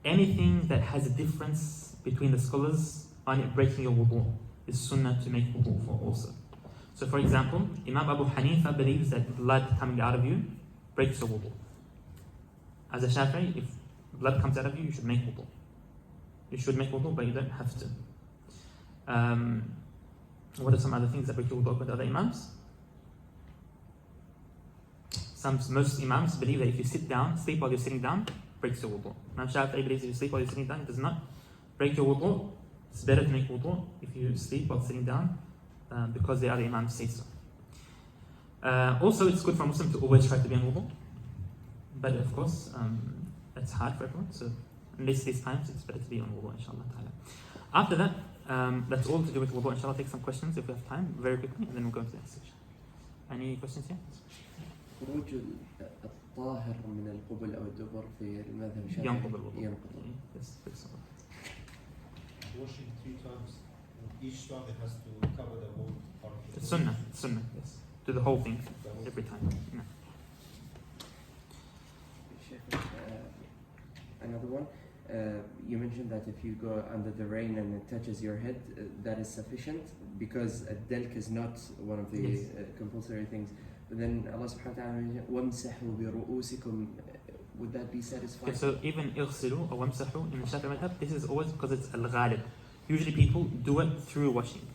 Anything that has a difference between the scholars on it breaking your wudu is sunnah to make wudu for also. So for example, Imam Abu Hanifa believes that blood coming out of you breaks your wudu. As a Shafi'i, if blood comes out of you, you should make wudu. You should make wudu, but you don't have to. What are some other things that break your wudu with other Imams? Most Imams believe that if you sit down, sleep while you're sitting down, breaks your wudu. Imam Shafi'i believes if you sleep while you're sitting down, it does not break your wudu. It's better to make wudu if you sleep while sitting down, because the other Imams say so. Also, it's good for a Muslim to always try to be on wudu, but of course, that's hard for everyone. So, unless these times, it's better to be on wudu, inshallah ta'ala. After that, that's all to do with wudu. Inshallah, take some questions if we have time, very quickly, and then we'll go into the next section. Any questions here? خروج الطاهر من القبل أو الدبر في المذهب الشافعي ينقض الوضوء. ينقض. Yes, fix it. Washing 3 times. Each time it has to cover the whole part of the It's body. sunnah, yes. Do the whole thing The whole every thing. time. Yeah. Sheikh, another one. You mentioned that if you go under the rain and it touches your head, that is sufficient because a delk is not one of the Yes. compulsory things. But then Allah subhanahu wa ta'ala mentioned, وَامْسَحُوا بِرُؤُوسِكُمْ. Would that be satisfying? Okay, so even اغسلوا or وامسحوا in the Shafi'i madhab, this is always because it's al-ghalib. Usually people do it through washing.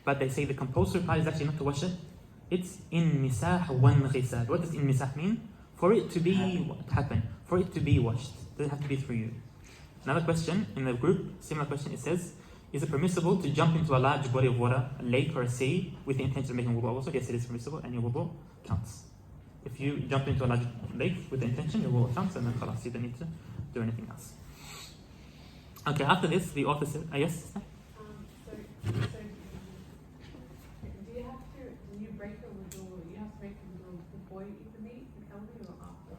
But they say the compulsory part is actually not to wash it. It's in misah wan ghisal. What does in misah mean? For it to be happen. For it to be washed. It doesn't have to be through you. Another question in the group, similar question, it says, is it permissible to jump into a large body of water, a lake or a sea, with the intention of making wudu also? Yes, it is permissible, and your wudu counts. If you jump into a large lake with the intention, your wudu counts, and then khalas, you don't need to do anything else. Okay, after this, the author says, yes? So do you break the wudu, you have to make the wudu before you eat the meat, the camel meat, or after?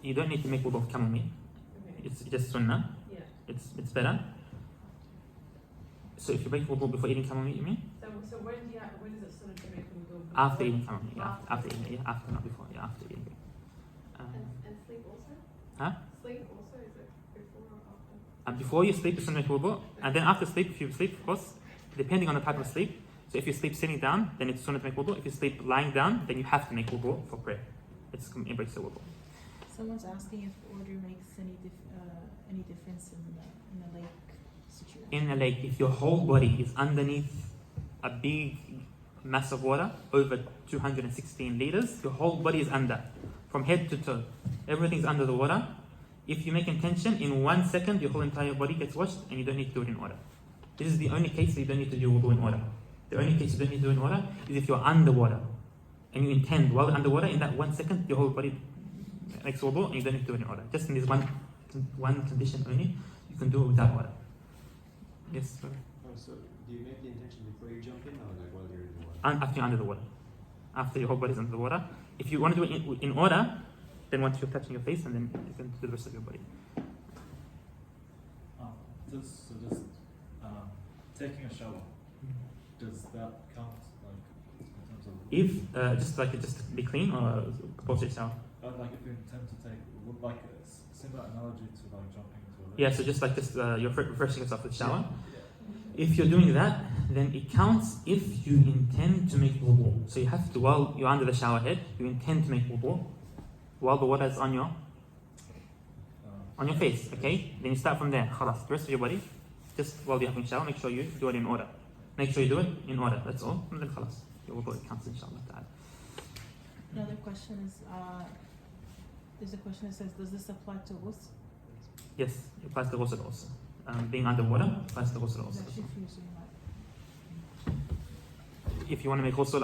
You don't need to make wudu of camel meat. Okay. It's just sunnah. Yeah. It's better. So if you break wudu before eating camel meat, you mean? So when is it sunnah to make the wudu? After eating camel meat, yeah. After. After eating it, yeah. After, not before, yeah. After eating it. And sleep also? Huh? Sleep also, is it before or after? And before you sleep, you should make wudu. And then after sleep, if you sleep, of course, depending on the type of sleep. So if you sleep sitting down, then it's sunnah to make wudu. If you sleep lying down, then you have to make wudu for prayer. It breaks the wudu. Someone's asking if order makes any difference in the lake situation. In a lake, if your whole body is underneath a big mass of water, over 216 liters, your whole body is under, from head to toe. Everything's under the water. If you make intention, in 1 second, your whole entire body gets washed, and you don't need to do it in order. This is the only case that you don't need to do wudu in order. The only case you don't need to do in order is if you're underwater, and you intend while you're underwater, in that 1 second, your whole body makes wudu, and you don't need to do it in order. Just in this one condition only, you can do it without water. Yes, sir. So do you make the intention before you jump in or like while you're in the water? After you're under the water. After your whole body is under the water. If you want to do it in order, then once you're touching your face, and then you can do the rest of your body. Taking a shower, does that count, like, in terms of... If, just to be clean, or compulsory shower? like if you intend to take, like a similar analogy to like jumping into a lake. Yeah, so just you're refreshing yourself with shower. If you're doing that, then it counts if you intend to make wudu. So you have to, while you're under the shower head, you intend to make wudu while the water is on your face, okay? Then you start from there, khalas, the rest of your body, just while you're having a shower, make sure you do it in order. Make sure you do it in order, that's all, and then khalas, your wudu counts, inshallah ta'ala. Another question is, there's a question that says, does this apply to ghusl? Yes, it applies to ghusl also. Being underwater applies to ghusl also. It's actually fusing that. If you want to make ghusl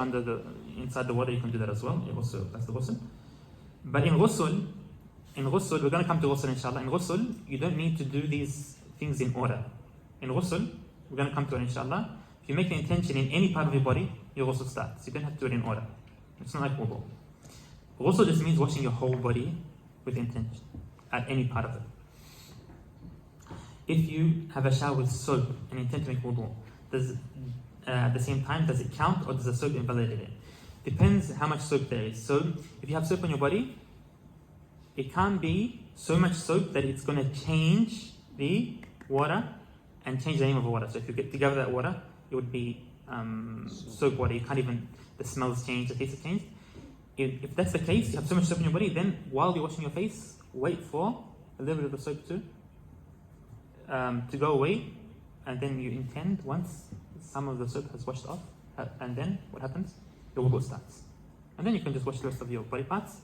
inside the water, you can do that as well. It also applies to ghusl. But in ghusl, we're going to come to ghusl inshallah. In ghusl, you don't need to do these things in order. In ghusl, we're going to come to it inshallah. If you make the intention in any part of your body, your ghusl starts. You don't have to do it in order. It's not like wudu. Ghusl just means washing your whole body with intention at any part of it. If you have a shower with soap and intend to make wudu, at the same time, does it count or does the soap invalidate it? Depends how much soap there is. So if you have soap on your body, it can't be so much soap that it's going to change the water and change the name of the water. So if you get together that water, it would be soap water. You can't even, the smells change, the taste has changed. If that's the case, you have so much soap on your body, then while you're washing your face, wait for a little bit of the soap to go away, and then you intend once some of the soap has washed off, and then what happens? Your wudu starts. And then you can just wash the rest of your body parts,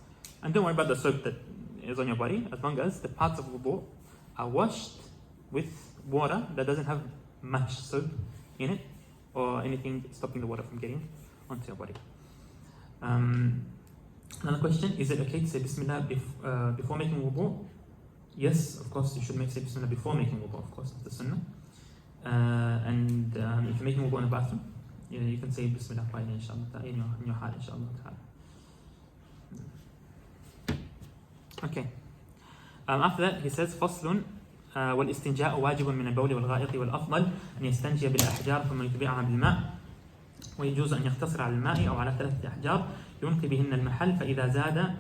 and don't worry about the soap that is on your body, as long as the parts of wudu are washed with water that doesn't have much soap in it, or anything stopping the water from getting onto your body. Another question, is it okay to say Bismillah before making wudu? Yes, of course, you should say Bismillah before making wudu, of course, that's the sunnah. And if you're making wudu in a bathroom, you can say Bismillah quietly, inshallah, in your heart, inshallah. Okay. After that, he says, فصل والاستنجاء واجب من البول والغائط والأفضل أن يستنجي بالأحجار ثم يتبعها بالماء ويجوز أن يقتصر على الماء أو على 3 أحجار ينقي بهن المحل فإذا زاد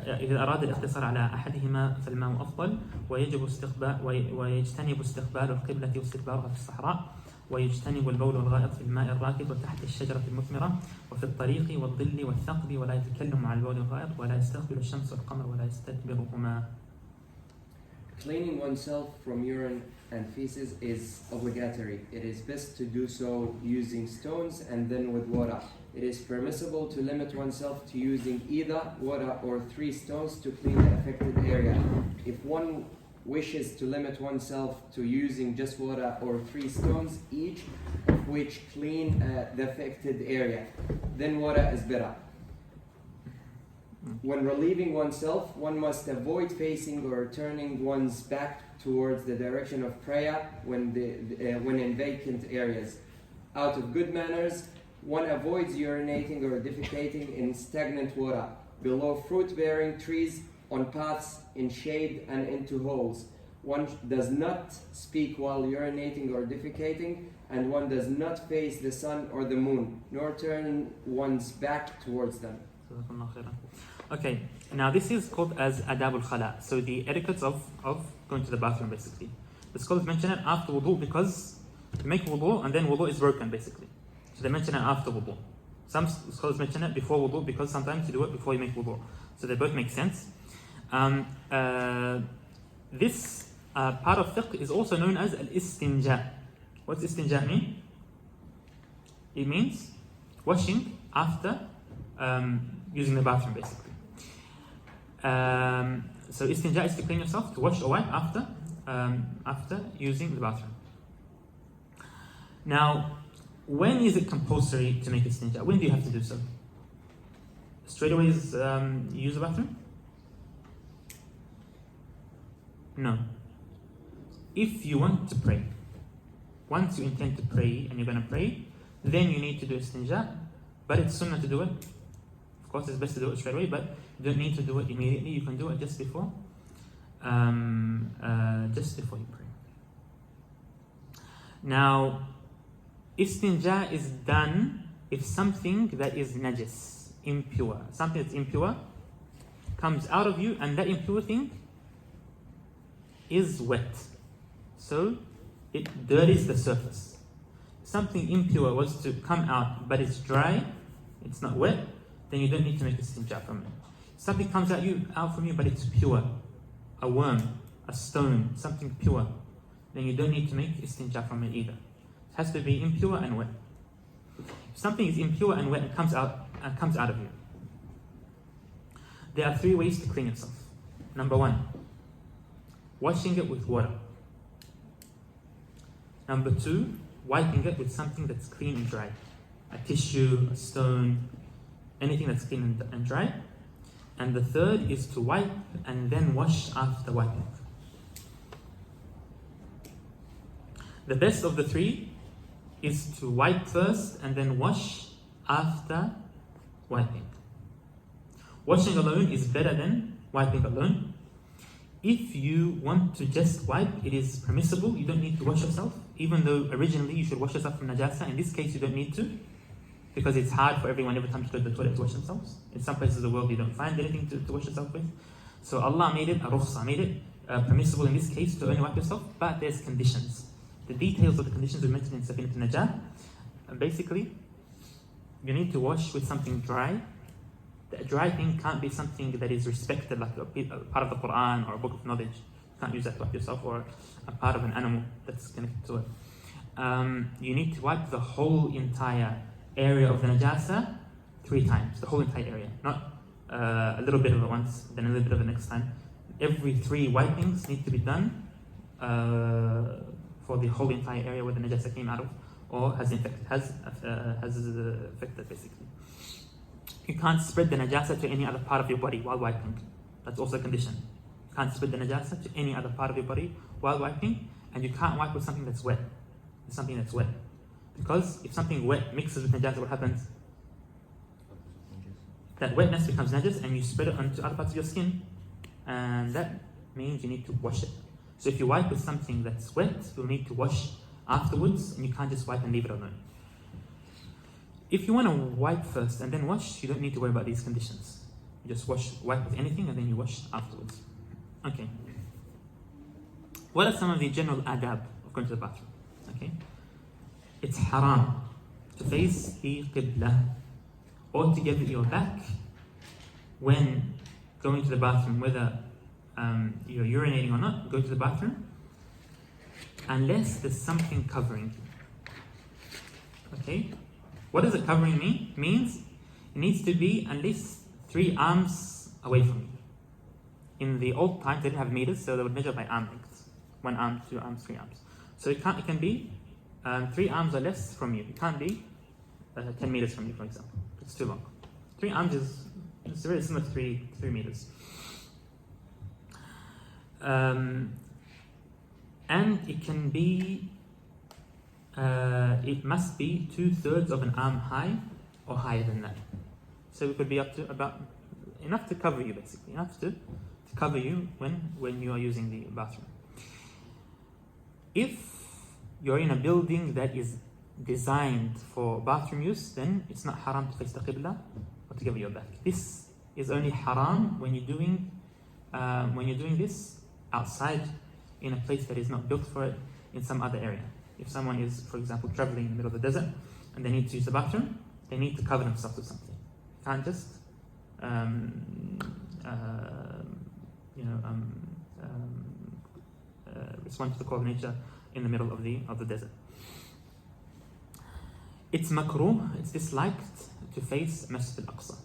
إذا أراد الاقتصار على أحدهما فالماء أفضل ويجتنب استقبال القبلة واستدبارها في الصحراء ويجتنب البول والغائط في الماء الراكد وتحت الشجرة المثمرة وفي الطريق والظل والثقب ولا يتكلم مع البول والغائط ولا يستقبل الشمس والقمر ولا يستدبرهما. Cleaning oneself from urine and feces is obligatory. It is best to do so using stones and then with water. It is permissible to limit oneself to using either water or 3 stones to clean the affected area. If one wishes to limit oneself to using just water or 3 stones each, of which clean the affected area, then water is better. When relieving oneself, one must avoid facing or turning one's back towards the direction of prayer when in vacant areas. Out of good manners, one avoids urinating or defecating in stagnant water, below fruit-bearing trees, on paths, in shade, and into holes. One does not speak while urinating or defecating, and one does not face the sun or the moon, nor turn one's back towards them. Okay, now this is called as adab al-khala, so the etiquettes of going to the bathroom basically. The scholars mention it after wudu because you make wudu and then wudu is broken basically. So they mention it after wudu. Some scholars mention it before wudu because sometimes you do it before you make wudu. So they both make sense. This part of fiqh is also known as al-istinja. What's istinja mean? It means washing after using the bathroom basically. So istinja is to clean yourself, to wash or wipe after using the bathroom. Now, when is it compulsory to make istinja? When do you have to do so? Straight away use the bathroom? No. If you want to pray, once you intend to pray and you're going to pray, then you need to do istinja, but it's sunnah to do it. Of course, it's best to do it straight away, but you don't need to do it immediately. You can do it just before you pray. Now, istinja is done if something that is najis, impure, something that's impure, comes out of you, and that impure thing is wet. So it dirties the surface. Something impure was to come out, but it's dry, it's not wet, then you don't need to make istinja from it. Something comes out from you, but it's pure, a worm, a stone, something pure, then you don't need to make istinja from it either. It has to be impure and wet. If something is impure and wet and comes out of you, there are 3 ways to clean yourself. Number 1, washing it with water. Number 2, wiping it with something that's clean and dry. A tissue, a stone, anything that's clean and dry. And the 3rd is to wipe and then wash after wiping. The best of the 3 is to wipe first and then wash after wiping. Washing alone is better than wiping alone. If you want to just wipe, it is permissible. You don't need to wash yourself, even though originally you should wash yourself from najasa. In this case, you don't need to, because it's hard for everyone every time to go to the toilet to wash themselves. In some places of the world, you don't find anything to wash yourself with. So Allah made it a rukhsa, made it permissible in this case to only wipe yourself, but there's conditions. The details of the conditions we mentioned in Safinat al-Najah. Basically, you need to wash with something dry. The dry thing can't be something that is respected, like a part of the Quran or a book of knowledge. You can't use that to wipe yourself, or a part of an animal that's connected to it. You need to wipe the whole entire area of the najasa 3 times, the whole entire area, not a little bit of it once, then a little bit of it next time. Every 3 wipings need to be done for the whole entire area where the najasa came out of, or has affected basically. You can't spread the najasa to any other part of your body while wiping. That's also a condition. You can't spread the najasa to any other part of your body while wiping, and you can't wipe with something that's wet. Something that's wet. Because if something wet mixes with najasa, what happens? That wetness becomes najis and you spread it onto other parts of your skin, and that means you need to wash it. So if you wipe with something that's wet, you'll need to wash afterwards, and you can't just wipe and leave it alone. If you want to wipe first and then wash, you don't need to worry about these conditions. You just wipe with anything and then you wash afterwards. Okay. What are some of the general adab of going to the bathroom? Okay. It's haram to face the qibla or to give it your back when going to the bathroom, whether you're urinating or not, go to the bathroom, unless there's something covering you. Okay? What does it covering mean? Means it needs to be at least 3 arms away from you. In the old times, they didn't have meters, so they would measure by arm lengths. 1 arm, 2 arms, 3 arms. So it can be 3 arms or less from you. It can't be 10 meters from you, for example. It's too long. 3 arms is very similar to 3 meters. And it can be, it must be 2/3 of an arm high or higher than that. So it could be up to about enough to cover you, basically, enough to cover you when you are using the bathroom. If you're in a building that is designed for bathroom use, then it's not haram to face the qibla or to cover your back. This is only haram when you're doing this outside in a place that is not built for it in some other area. If someone is, for example, traveling in the middle of the desert and they need to use the bathroom, they need to cover themselves with something. You can't just respond to the call of nature in the middle of the desert. It's makruh, it's disliked to face Masjid al-Aqsa.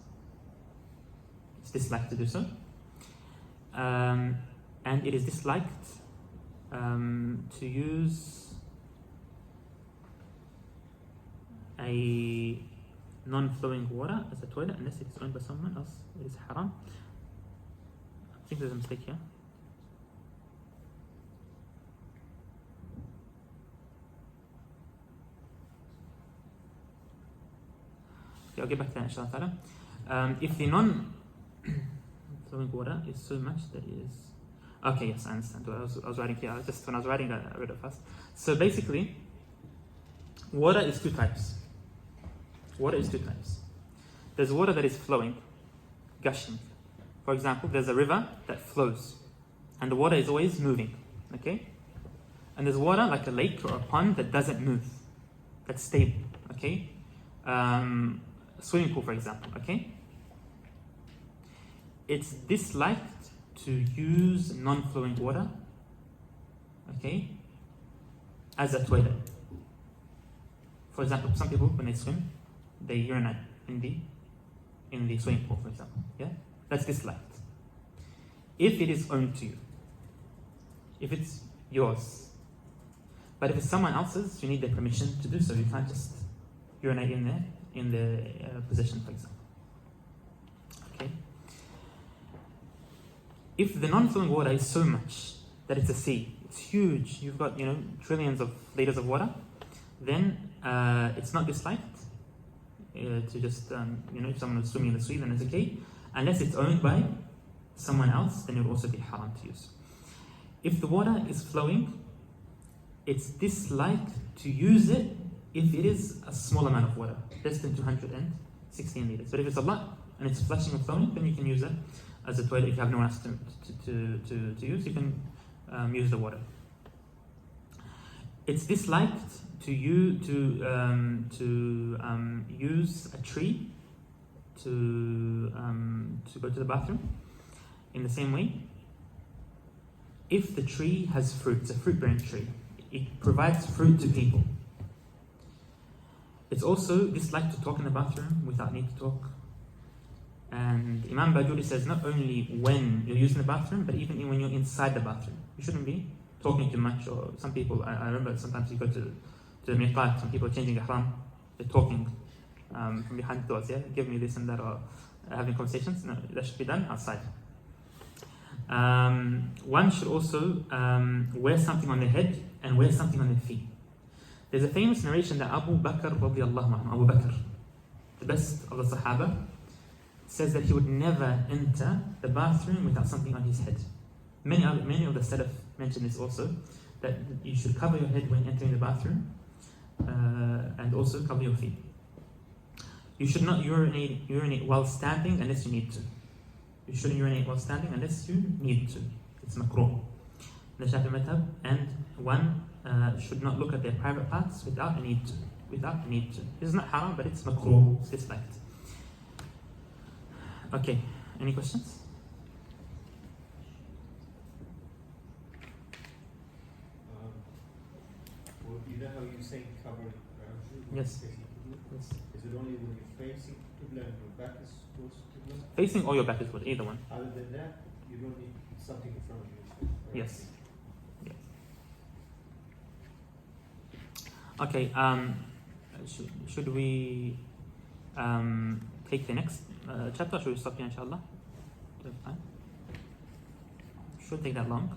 It's disliked to do so. And it is disliked to use a non-flowing water as a toilet unless it is owned by someone else. It is haram. I think there's a mistake here. Okay, I'll get back to that inshallah. If the non-flowing water is so much that it is... Okay, yes, I understand. I was writing here. When I was writing, I read it fast. So basically, water is 2 types. Water is 2 types. There's water that is flowing, gushing. For example, there's a river that flows, and the water is always moving. Okay? And there's water like a lake or a pond that doesn't move, that's stable. Okay? Swimming pool, for example. Okay? It's disliked to use non-flowing water, okay, as a toilet. For example, some people, when they swim, they urinate in the swimming pool, for example. Yeah, that's disliked. If it is owned to you, if it's yours, but if it's someone else's, you need their permission to do so. You can't just urinate in their possession, for example. Okay. If the non-flowing water is so much that it's a sea, it's huge, you've got trillions of liters of water, then it's not disliked to just if someone is swimming in the sea, then it's okay. Unless it's owned by someone else, then it would also be haram to use. If the water is flowing, it's disliked to use it if it is a small amount of water, less than 216 liters. But if it's a lot and it's flushing and flowing, then you can use it as a toilet. If you have no one else to use, you can use the water. It's disliked to use a tree to go to the bathroom. In the same way, if the tree has fruit, it's a fruit-bearing tree, it provides fruit to people. It's also disliked to talk in the bathroom without need to talk. And Imam Bajuri says not only when you're using the bathroom, but even when you're inside the bathroom. You shouldn't be talking too much. Or some people, I remember sometimes you go to the miqat, some people are changing ihram, they're talking from behind the doors, yeah? Give me this and that, or having conversations. No, that should be done outside. One should also wear something on their head and wear something on their feet. There's a famous narration that Abu Bakr radiallahu anhu, Abu Bakr, the best of the Sahaba, says that he would never enter the bathroom without something on his head. Many of the Salaf mention this also, that you should cover your head when entering the bathroom, and also cover your feet. You should not urinate while standing unless you need to. You shouldn't urinate while standing unless you need to. It's makruh. The Shafi'i madhab, and one should not look at their private parts without a need to. Without a need to. This is not haram, but it's makruh. It's disliked. Okay. Any questions? Well, you know how you say covering around you? Yes. Yes. Is it only when you're facing Qibla and your back is towards Qibla? Facing or your back is good, either one. Other than that, you don't need something in front of you. Yes. Yes. Okay. Should we take the next chapter? Should we stop here, inshallah? Shouldn't take that long.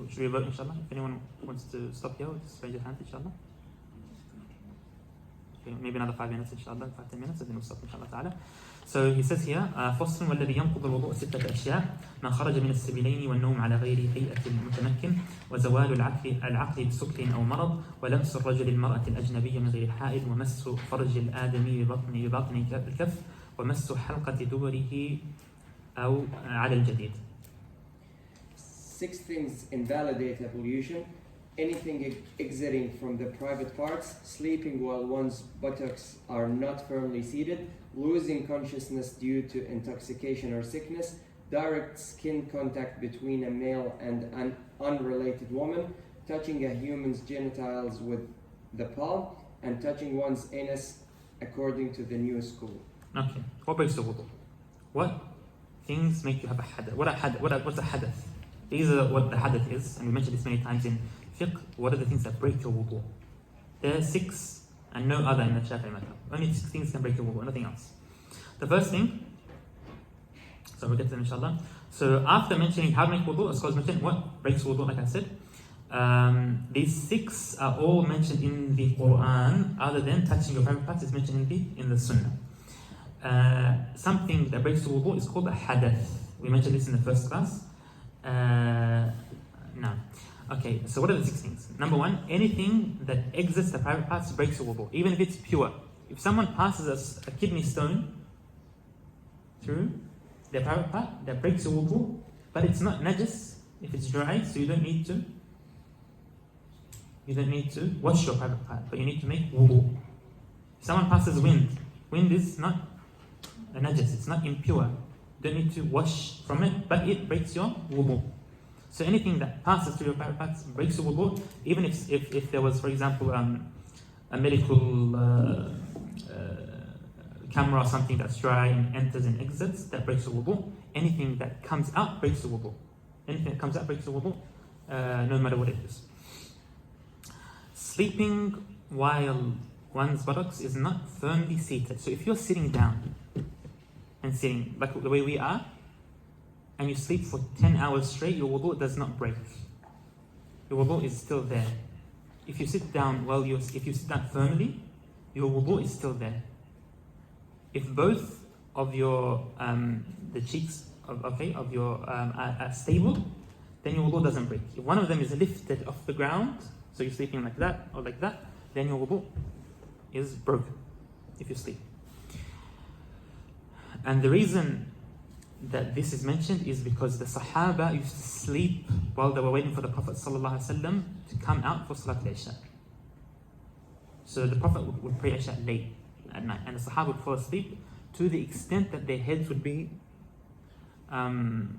Should we vote, inshallah? If anyone wants to stop here, just raise your hand, inshallah. Okay, maybe another 5 minutes, inshallah, 5-10 minutes, and then we'll stop, inshallah ta'ala. So he says here, فصل والذي ينقض الوضوء 6 أشياء ما خرج من السبيلين والنوم على غير هيئة المتمكن وزوال العقل بسكر أو مرض ولمس الرجل المرأة الأجنبية من غير حائل ومس فرج الآدمي ببطن الكف ومس حلقة دبره أو على الجديد. 6 things invalidate ablution: anything exiting from the private parts, sleeping while one's buttocks are not firmly seated, losing consciousness due to intoxication or sickness, direct skin contact between a male and an unrelated woman, touching a human's genitals with the palm, and touching one's anus according to the new school. Okay. What breaks the wudu? What things make you have a hadath? What's a hadath? These are what the hadath is, and we mentioned this many times in fiqh. What are the things that break your wudu? There are 6 and no other in the Shafi'i madhab. Only 6 things can break your wudu, nothing else. The first thing, so we'll get to them inshallah. So after mentioning how to make wudu, scholars mentioned what breaks wudu, like I said. These 6 are all mentioned in the Quran, other than touching your private parts is mentioned in the Sunnah. Something that breaks the wudu is called a hadath. We mentioned this in the first class. No. Okay, so what are the 6 things? Number 1, anything that exits the private parts breaks the wudu, even if it's pure. If someone passes a kidney stone through their private part, that breaks the wudu, but it's not najis if it's dry, so you don't need to wash your private part, but you need to make wudu. If someone passes wind is not a najis, it's not impure. You don't need to wash from it, but it breaks your wudu. So anything that passes through your private parts breaks your wudu, even if there was, for example, a medical camera or something that's dry and enters and exits, that breaks the wudu. Anything that comes out breaks the wudu. Anything that comes out breaks the wudu, no matter what it is. Sleeping while one's buttocks is not firmly seated. So if you're sitting down and sitting like the way we are, and you sleep for 10 hours straight, your wudu does not break. Your wudu is still there. If you sit down if you sit down firmly, your wudu is still there. If both of your the cheeks of your are stable, then your wudu doesn't break. If one of them is lifted off the ground, so you're sleeping like that or like that, then your wudu is broken if you sleep. And the reason that this is mentioned is because the Sahaba used to sleep while they were waiting for the Prophet ﷺ to come out for Salat al-Isha. So the Prophet would pray Isha late at night, and the Sahaba would fall asleep to the extent that their heads would be touching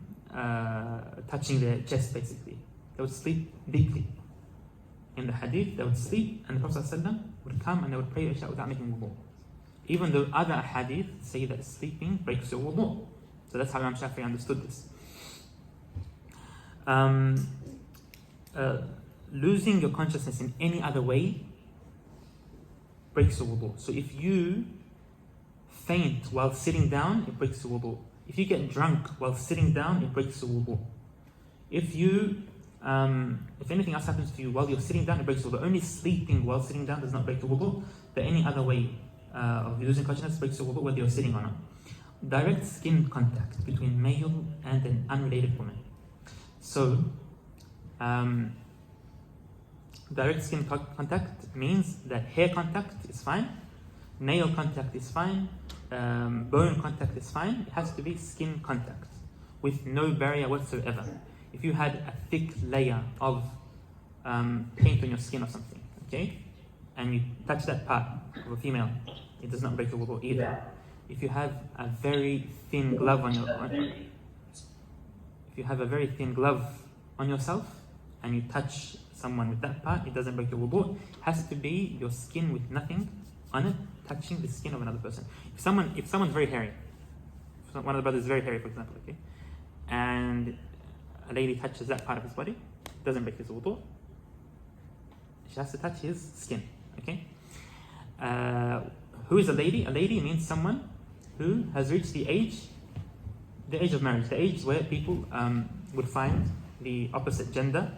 their chest, basically. They would sleep deeply. In the hadith, they would sleep, and the Prophet ﷺ would come and they would pray Isha without making wudu. Even though other hadith say that sleeping breaks your wudu. So that's how Imam Shafi'i understood this. Losing your consciousness in any other way breaks your wudu. So if you faint while sitting down, it breaks your wudu. If you get drunk while sitting down, it breaks your wudu. If you If anything else happens to you while you're sitting down, it breaks the wudu. Only sleeping while sitting down does not break the wudu. But any other way of losing consciousness breaks the wudu, whether you're sitting or not. Direct skin contact between male and an unrelated woman. So, direct skin contact means that hair contact is fine, nail contact is fine, bone contact is fine. It has to be skin contact with no barrier whatsoever. If you had a thick layer of paint on your skin or something, okay, and you touch that part of a female, it does not break the wudu either. If you have a very thin glove on yourself and you touch someone with that part, it doesn't break your wudu. It has to be your skin with nothing on it touching the skin of another person. If someone's very hairy, one of the brothers is very hairy, for example, okay, and a lady touches that part of his body, it doesn't break his wudu. She has to touch his skin, okay? Who is a lady? A lady means someone who has reached the age of marriage, the age where people would find the opposite gender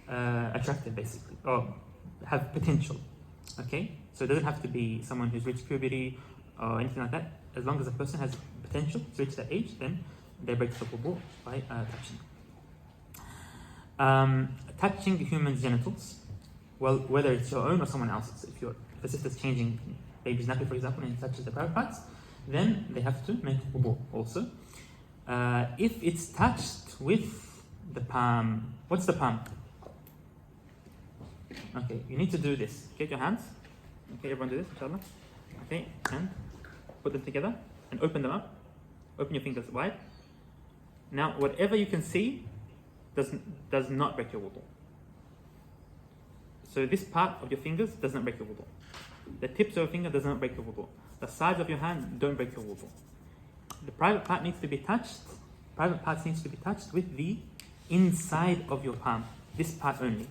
attractive, basically, or have potential, okay? So it doesn't have to be someone who's reached puberty or anything like that. As long as a person has potential to reach that age, then they break the wudu by touching. Touching the human's genitals, well, whether it's your own or someone else's. If a sister's changing baby's nappy, for example, and it touches the private parts, then they have to make wudu also. If it's touched with the palm, what's the palm? Okay, you need to do this. Get your hands. Okay, everyone do this, inshallah. Okay, and put them together and open them up. Open your fingers wide. Now, whatever you can see does not break your wudu. So this part of your fingers does not break your wudu. The tips of your finger does not break your wudu. The sides of your hand don't break your wudu. The private part needs to be touched. Private parts needs to be touched with the inside of your palm. This part only.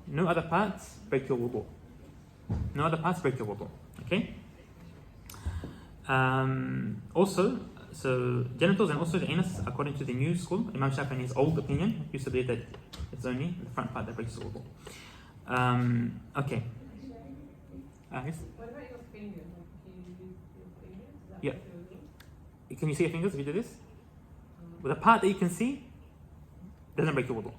No other parts break your wudu. No other parts break your wudu. Okay? Also, so genitals and also the anus, according to the new school, Imam Shafi'i's old opinion, used to believe that it's only the front part that breaks the wudu. Okay. Yes? What about your fingers? Can you use your fingers? Is that Yeah. what you're doing? Can you see your fingers if you do this? Well, the part that you can see doesn't break your wudu.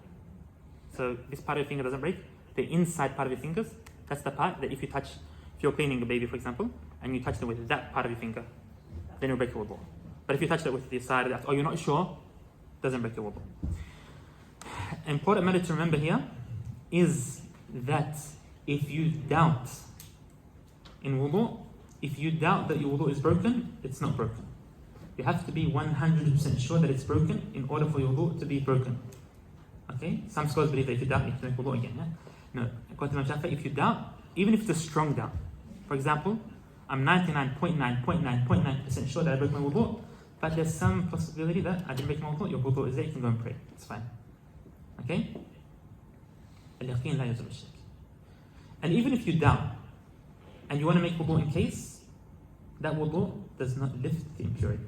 So this part of your finger doesn't break. The inside part of your fingers, that's the part that if you're cleaning a baby, for example, and you touch them with that part of your finger, then you'll break your wudu. But if you touch it with the side of that, or you're not sure, doesn't break your wudu. Important matter to remember here is that if you doubt in wudu, if you doubt that your wudu is broken, it's not broken. You have to be 100% sure that it's broken in order for your wudu to be broken. Okay? Some scholars believe that if you doubt, you have to make wudu again. Yeah? No. According to Imam Shafi'i, if you doubt, even if it's a strong doubt, for example, I'm 99.9% sure that I broke my wudu, but there's some possibility that I didn't break my wudu, your wudu is there, you can go and pray. It's fine. Okay? اليقين لا يزول الشك. And even if you doubt, and you want to make wudu in case, that wudu does not lift the impurity.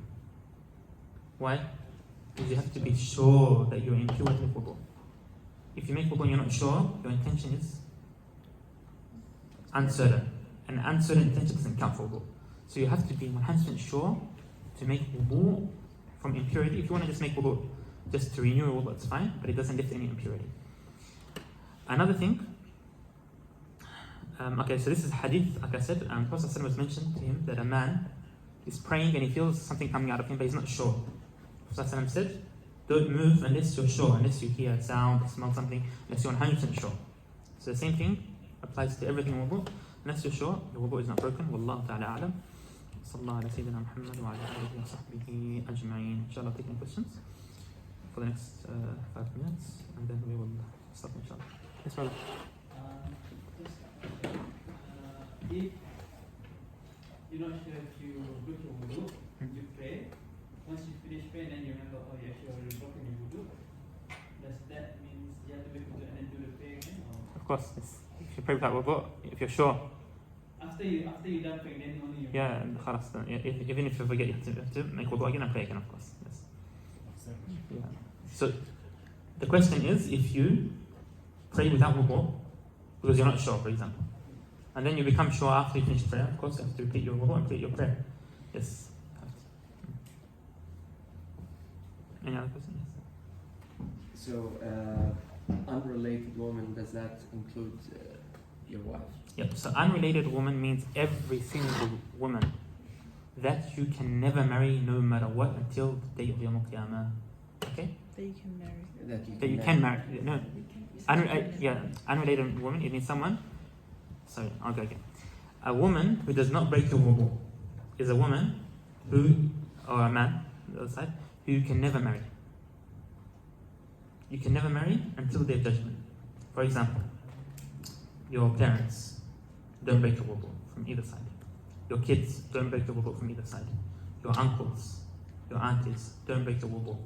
Why? Because you have to be sure that you're impure to make wudu. If you make wudu and you're not sure, your intention is uncertain. And uncertain intention doesn't count for wudu. So you have to be 100% sure to make wudu from impurity. If you want to just make wudu just to renew your wudu, it's fine, but it doesn't lift any impurity. Another thing, okay, so this is hadith, like I said, Prophet was mentioned to him that a man is praying and he feels something coming out of him, but he's not sure. Prophet said, don't move unless you're sure, unless you hear a sound, smell something, unless you're 100% sure. So the same thing applies to everything in wudu. Unless you're sure, your wudu is not broken. Wallahu ta'ala a'lam. Sallallahu ala Sayyidina Muhammad wa ala alihi wa sahbihi ajma'in. Inshallah, taking questions for the next 5 minutes, and then we will stop, inshallah. Yes, brother. If you're not sure if you break your wudu, you pray. Once you finish praying, then you remember, oh, you actually already broken your wudu. Does that mean you have to break wudu and then do the prayer again? Or? Of course, yes. If you pray without wudu, if you're sure. After you done praying, then only you. Yeah, khalas. Even if you forget, you have to make wudu again and pray again, of course. Yes. Yeah. So The question is, if you pray without wudu, because you're not sure, for example, and then you become sure after you finish prayer, of course you have to repeat your wudu and repeat your prayer. Yes. Any other questions? So, unrelated woman, does that include your wife? Yep, so unrelated woman means every single woman that you can never marry no matter what until the day of Yawm al-Qiyamah. Okay? That you can marry. That you can marry. No. Unrelated woman, it means someone. Sorry, I'll go again. A woman who does not break the wudu is a woman who, or a man, the other side, who you can never marry. You can never marry until the day of judgment. For example, your parents don't break the wudu from either side. Your kids don't break the wudu from either side. Your uncles, your aunties don't break the wudu.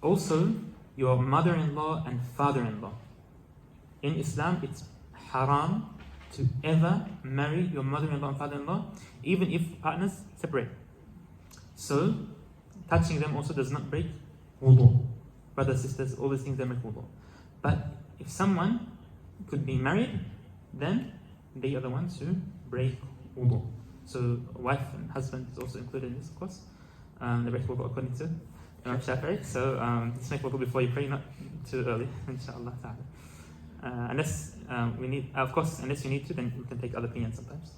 Also, your mother-in-law and father-in-law. In Islam, it's haram to ever marry your mother-in-law and father-in-law, even if partners separate. So, touching them also does not break wudu. Brothers, sisters, all these things don't break wudu. But if someone could be married, then they are the ones who break wudu. So, wife and husband is also included in this, of course. They break wudu according to Imam Shafi'i. So, just make wudu before you pray, not too early, inshallah ta'ala. Unless we need, of course, unless you need to, then you can take other opinions sometimes,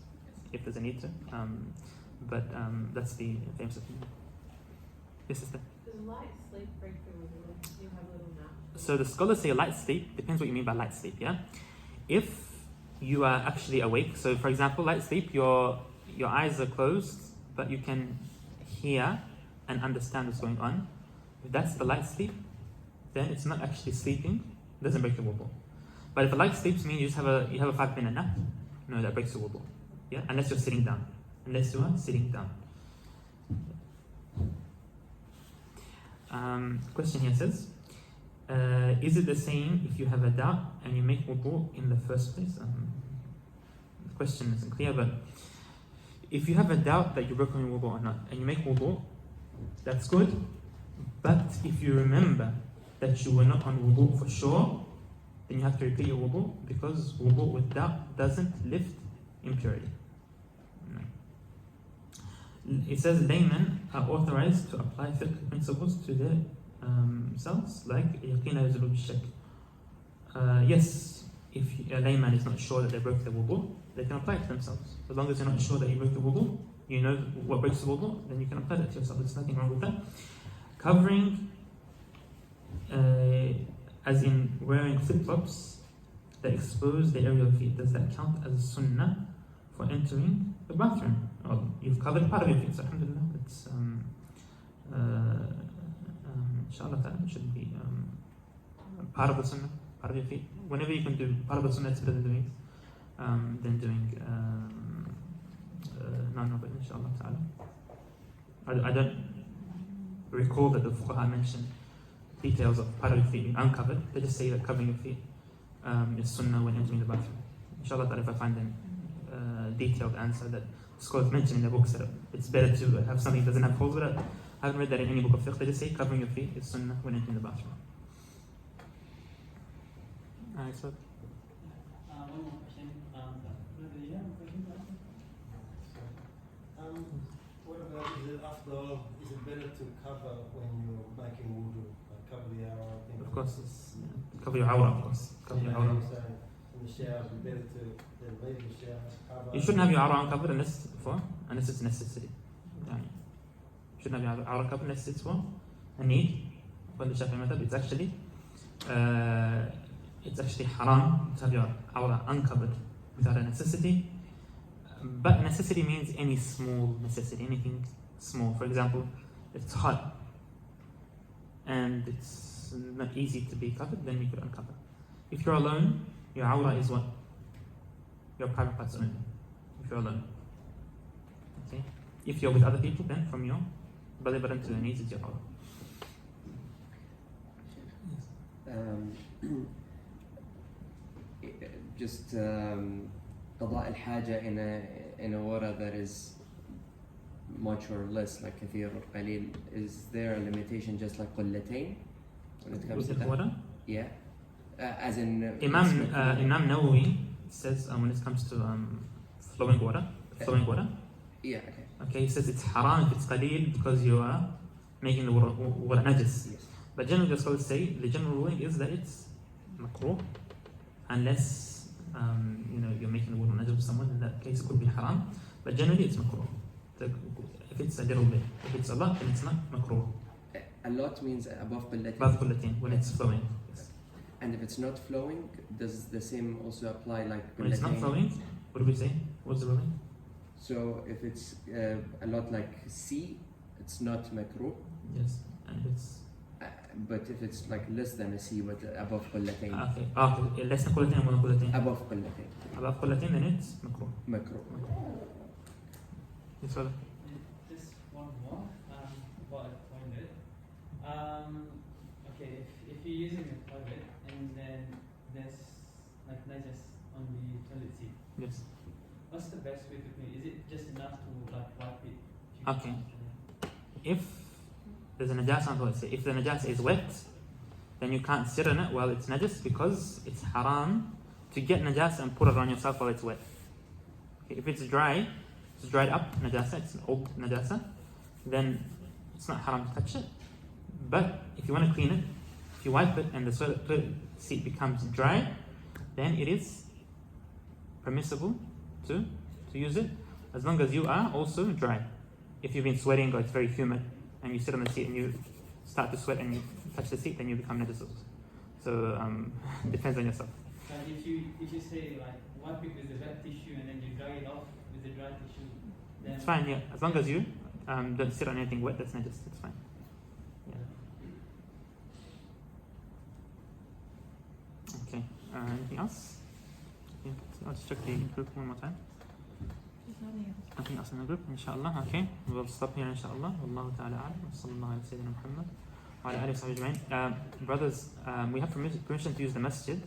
if there's a need to. But that's the famous opinion. Yes, sister? Does light sleep break the wudu? You have a little nap. So the scholars say light sleep, depends what you mean by light sleep, yeah? If you are actually awake, so for example, light sleep, your eyes are closed, but you can hear and understand what's going on. If that's the light sleep, then it's not actually sleeping, it doesn't break the wudu. But if a light sleep means you have a 5-minute nap, no, that breaks the wudu. Yeah, unless you're sitting down. Unless you are sitting down. Question here says, is it the same if you have a doubt and you make wudu in the first place? The question isn't clear, but if you have a doubt that you're broken your wudu or not, and you make wudu, that's good. But if you remember that you were not on wudu for sure, then you have to repeat your wudu, because wudu with doubt doesn't lift impurity. No. It says laymen are authorized to apply fiqh principles to their selves, like yaqina yazulu bishak. Yes, if a layman is not sure that they broke the wudu, they can apply it to themselves. As long as you're not sure that you broke the wudu, you know what breaks the wudu, then you can apply that to yourself. There's nothing wrong with that. Covering, as in wearing flip-flops that expose the area of feet, does that count as a sunnah for entering the bathroom? Oh, you've covered part of your feet, so alhamdulillah, it's inshallah ta'ala, it should be part of the sunnah, part of your feet. Whenever you can do part of the sunnah, it's better than doing but inshallah ta'ala. I don't recall that the fuqaha mentioned details of part of your feet being uncovered. They just say that covering your feet is sunnah when entering the bathroom. Inshallah ta'ala, if I find a detailed answer that scholars mention in their books that it's better to have something that doesn't have holes, but I haven't read that in any book of fiqh. They just say covering your feet is sunnah when entering the bathroom. So one more question. Do you have a question to answer? What about, is it better to cover when you're making wudu, like cover the hour? of course, cover your awrah, of course. Cover your awrah. In the shower, it's better to then leave the shower, cover. You shouldn't have your awrah uncovered unless it's a necessity. Yeah. You shouldn't have your awrah covered unless it's for a need. For the Shafi'i method, it's actually haram to have your awrah uncovered without a necessity. But necessity means any small necessity, anything small. For example, if it's hot and it's not easy to be covered, then you could uncover. If you're alone, your awrah is what? Your private parts only. If you're alone. Okay? If you're with other people, then from your belly button to the knees is your awrah. Just قضاء الحاجة in a water that is much or less, like كثير or قليل, is there a limitation just like قلتين? when it comes With to the that? water? Yeah. As in Imam Nawawi says when it comes to flowing water. Yeah, okay. Okay, he says it's haram if it's qaleel because you are making the water najis. Yes. But generally, the scholars say the general ruling is that it's makruh, unless you're making the water najis with someone. In that case, it could be haram. But generally, it's makruh. If it's a little bit, if it's a lot, then it's not makruh. A lot means above qullatain. Above qullatain, when it's flowing. Yes. And if it's not flowing, does the same also apply like When it's not qullatain? flowing, what do we say? What's the ruling? So if it's a lot like C, it's not makruh. Yes, and if it's But if it's like less than a C, but above qullatain. okay, less than qullatain or more than qullatain. Above qullatain. Above qullatain, then it's makruh. Makruh. Yes, brother. Just one more, what I pointed. Okay, if you're using a toilet and then there's like najas on the toilet seat, Yes. what's the best way to clean? Is it just enough to like wipe it? Okay. If there's a najasa on the toilet seat, if the najasa is wet, then you can't sit on it while it's najis because it's haram to get najasa and put it on yourself while it's wet. Okay, if it's dry, it's dried up najasa, it's an old najasa, then it's not haram to touch it. But if you want to clean it, if you wipe it and the toilet seat becomes dry, then it is permissible to use it as long as you are also dry. If you've been sweating or it's very humid and you sit on the seat and you start to sweat and you touch the seat, then you become najis. So depends on yourself. But if you say like wipe it with the wet tissue and then you dry it off with the dry tissue, then It's fine, yeah. As long as you don't sit on anything wet that's najis, it's fine. Yeah. Okay. Anything else? Yeah. I'll just check the group one more time. There's nothing else. Nothing else in the group, inshallah. Okay, we'll stop here, inshallah. Wallahu ta'ala a'lam. Wa sallallahu ala sayyidina Muhammad wa ala alihi wa sahbihi ajma'in. Brothers, we have permission to use the masjid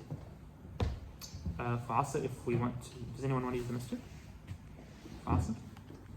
for Asr if we want to. Does anyone want to use the masjid for Asr?